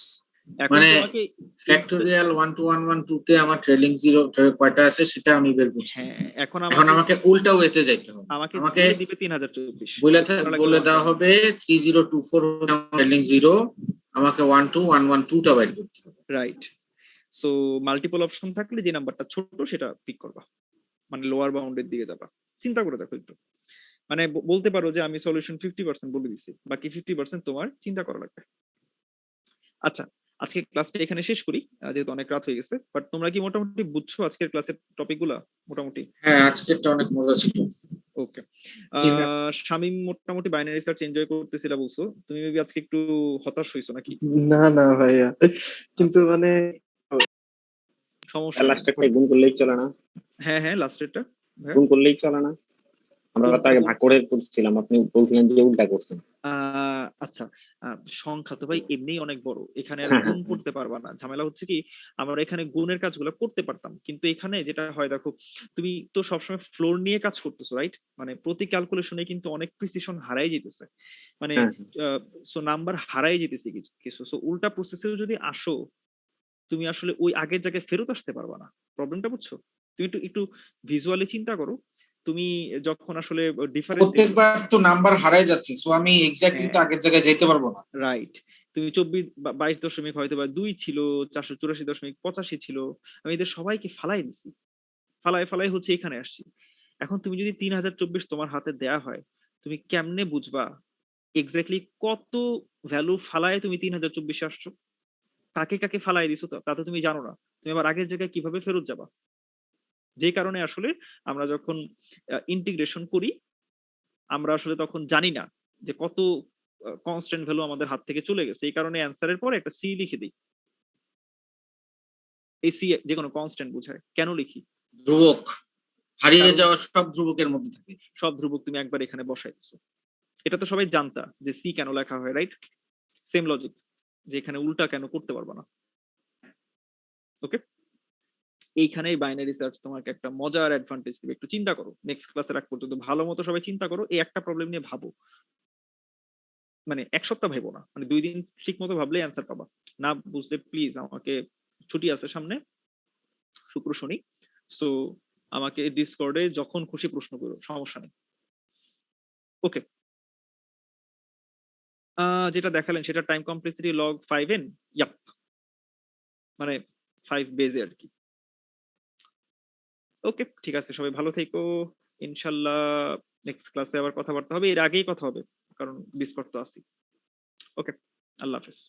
এখন মানে তোমাকে ফ্যাক্টরিয়াল 1 2 1 1 2 তে আমার ট্রেলিং জিরো কয়টা আছে সেটা আমি বের করছি। হ্যাঁ, এখন আমাকে উল্টা ওয়েতে যাইতে হবে। আমাকে বলে দিবে 3024, বলে দেওয়া হবে 3024 ট্রেলিং জিরো, আমাকে 1 2 1 1 2 টা বাইর করতে হবে। রাইট। সো মাল্টিপল অপশন থাকলে যে নাম্বারটা ছোট সেটা পিক করবা, মানে লোয়ার বাউন্ডের দিকে যাবা। চিন্তা করে দেখো একটু, মানে বলতে পারো যে আমি সলিউশন 50% বলে দিছি, বাকি 50% তোমার চিন্তা করা লাগবে। আচ্ছা, আজকে ক্লাসটা এখানে শেষ করি, যেহেতু অনেক রাত হয়ে গেছে। বাট তোমরা কি মোটামুটি বুঝছো আজকের ক্লাসের টপিকগুলো? মোটামুটি হ্যাঁ, আজকেরটা অনেক মজা ছিল। ওকে। শামীম মোটামুটি বাইনারি সার্চ এনজয় করতেছিলা বলছো, তুমি মেবি আজকে একটু হতাশ হইছো নাকি? না না ভাইয়া, কিন্তু মানে সমস্যা নেই। লাস্টে গুণ করলেই চলে না? হ্যাঁ হ্যাঁ, লাস্টেরটা গুণ করলেই চলে না? আমরা তো আগে ভাগ করে করছিলাম, আপনি বলছিলেন যে উল্টা করছেন। আচ্ছা, সংখ্যা তো ভাই এমনি অনেক বড়, এখানে আর গুণ করতে পারবা না। ঝামেলা হচ্ছে কি, আমরা এখানে গুণের কাজগুলো করতে পারতাম, কিন্তু এখানে যেটা হয় দেখো, তুমি তো সবসময় ফ্লোর নিয়ে কাজ করতেছো, রাইট? মানে প্রতি ক্যালকুলেশনে কিন্তু অনেক প্রিসিশন হারাই যেতেছে, মানে সো নাম্বার হারাই যেতেছে কিছু। সো উল্টা প্রসেসেও যদি আসো, তুমি আসলে ওই আগের জায়গায় ফেরত আসতে পারবা না। প্রবলেমটা বুঝছো? তুমি একটু ভিজুয়ালি চিন্তা করো, তুমি যখন আসলে ডিফারেন্স প্রত্যেকবার তো নাম্বার হারাই যাচ্ছে, সো আমি এক্স্যাক্টলি তো আগের জায়গায় যেতে পারবো না। রাইট, তুমি 22 হয়তো বা 2 ছিল, 484.85 ছিল, আমি এদের সবাইকে ফালাই দিছি, ফালাই হচ্ছে এখানে আসছি। এখন তুমি যদি 3024 তোমার হাতে দেয়া হয়, তুমি কেমনে বুঝবা এক্স্যাক্টলি কত ভ্যালু ফালায় তুমি 3024 আসছো, কাকে কাকে ফালাই দিছো, তা তো তুমি জানো না। তুমি আবার আগের জায়গায় কিভাবে ফেরত যাবা? যে কারণে আসলে আমরা যখন ইন্টিগ্রেশন করি, আমরা আসলে তখন জানি না যে কত কনস্ট্যান্ট ভ্যালু আমাদের হাত থেকে চলে গেছে। এই কারণে অ্যান্সারের পরে একটা সি লিখে দিই। এই সি যে কোনো কনস্ট্যান্ট বোঝায়। কেন লিখি? ধ্রুবক, হারিয়ে কারণ যাওয়া সব ধ্রুবকের মধ্যে থাকে। সব ধ্রুবক তুমি একবার এখানে বসাই দিছো। এটা তো সবাই জানতা যে সি কেন লেখা হয়, রাইট? সেম লজিক, যে এখানে উল্টা কেন করতে পারবা না। ওকে, এইখানেই বাইনারি সার্চ তোমাকে একটা মজার অ্যাডভান্টেজ দিবে। একটু চিন্তা করো, নেক্সট ক্লাসের আগ পর্যন্ত ভালো মতো সবাই চিন্তা করো, এই একটা প্রবলেম নিয়ে ভাবো। মানে এক সপ্তাহ ভেবো না, মানে 2 দিন ঠিক মতো ভাবলেই অ্যান্সার পাবা। না বুঝলে প্লিজ আমাকে, ছুটি আছে সামনে শুক্র শনি, সো আমাকে ডিসকর্ডে যখন খুশি প্রশ্ন করো, সমস্যা নেই। ওকে, যেটা দেখালেন সেটা time complexity log 5n, yup, মানে 5 বেজে আর কি। ওকে, ঠিক আছে, সবাই ভালো থেকো। ইনশাল্লাহ নেক্সট ক্লাসে আবার কথাবার্তা হবে, এর আগেই কথা হবে কারণ ডিসকর্ড তো আছি। ওকে, আল্লাহ হাফেজ।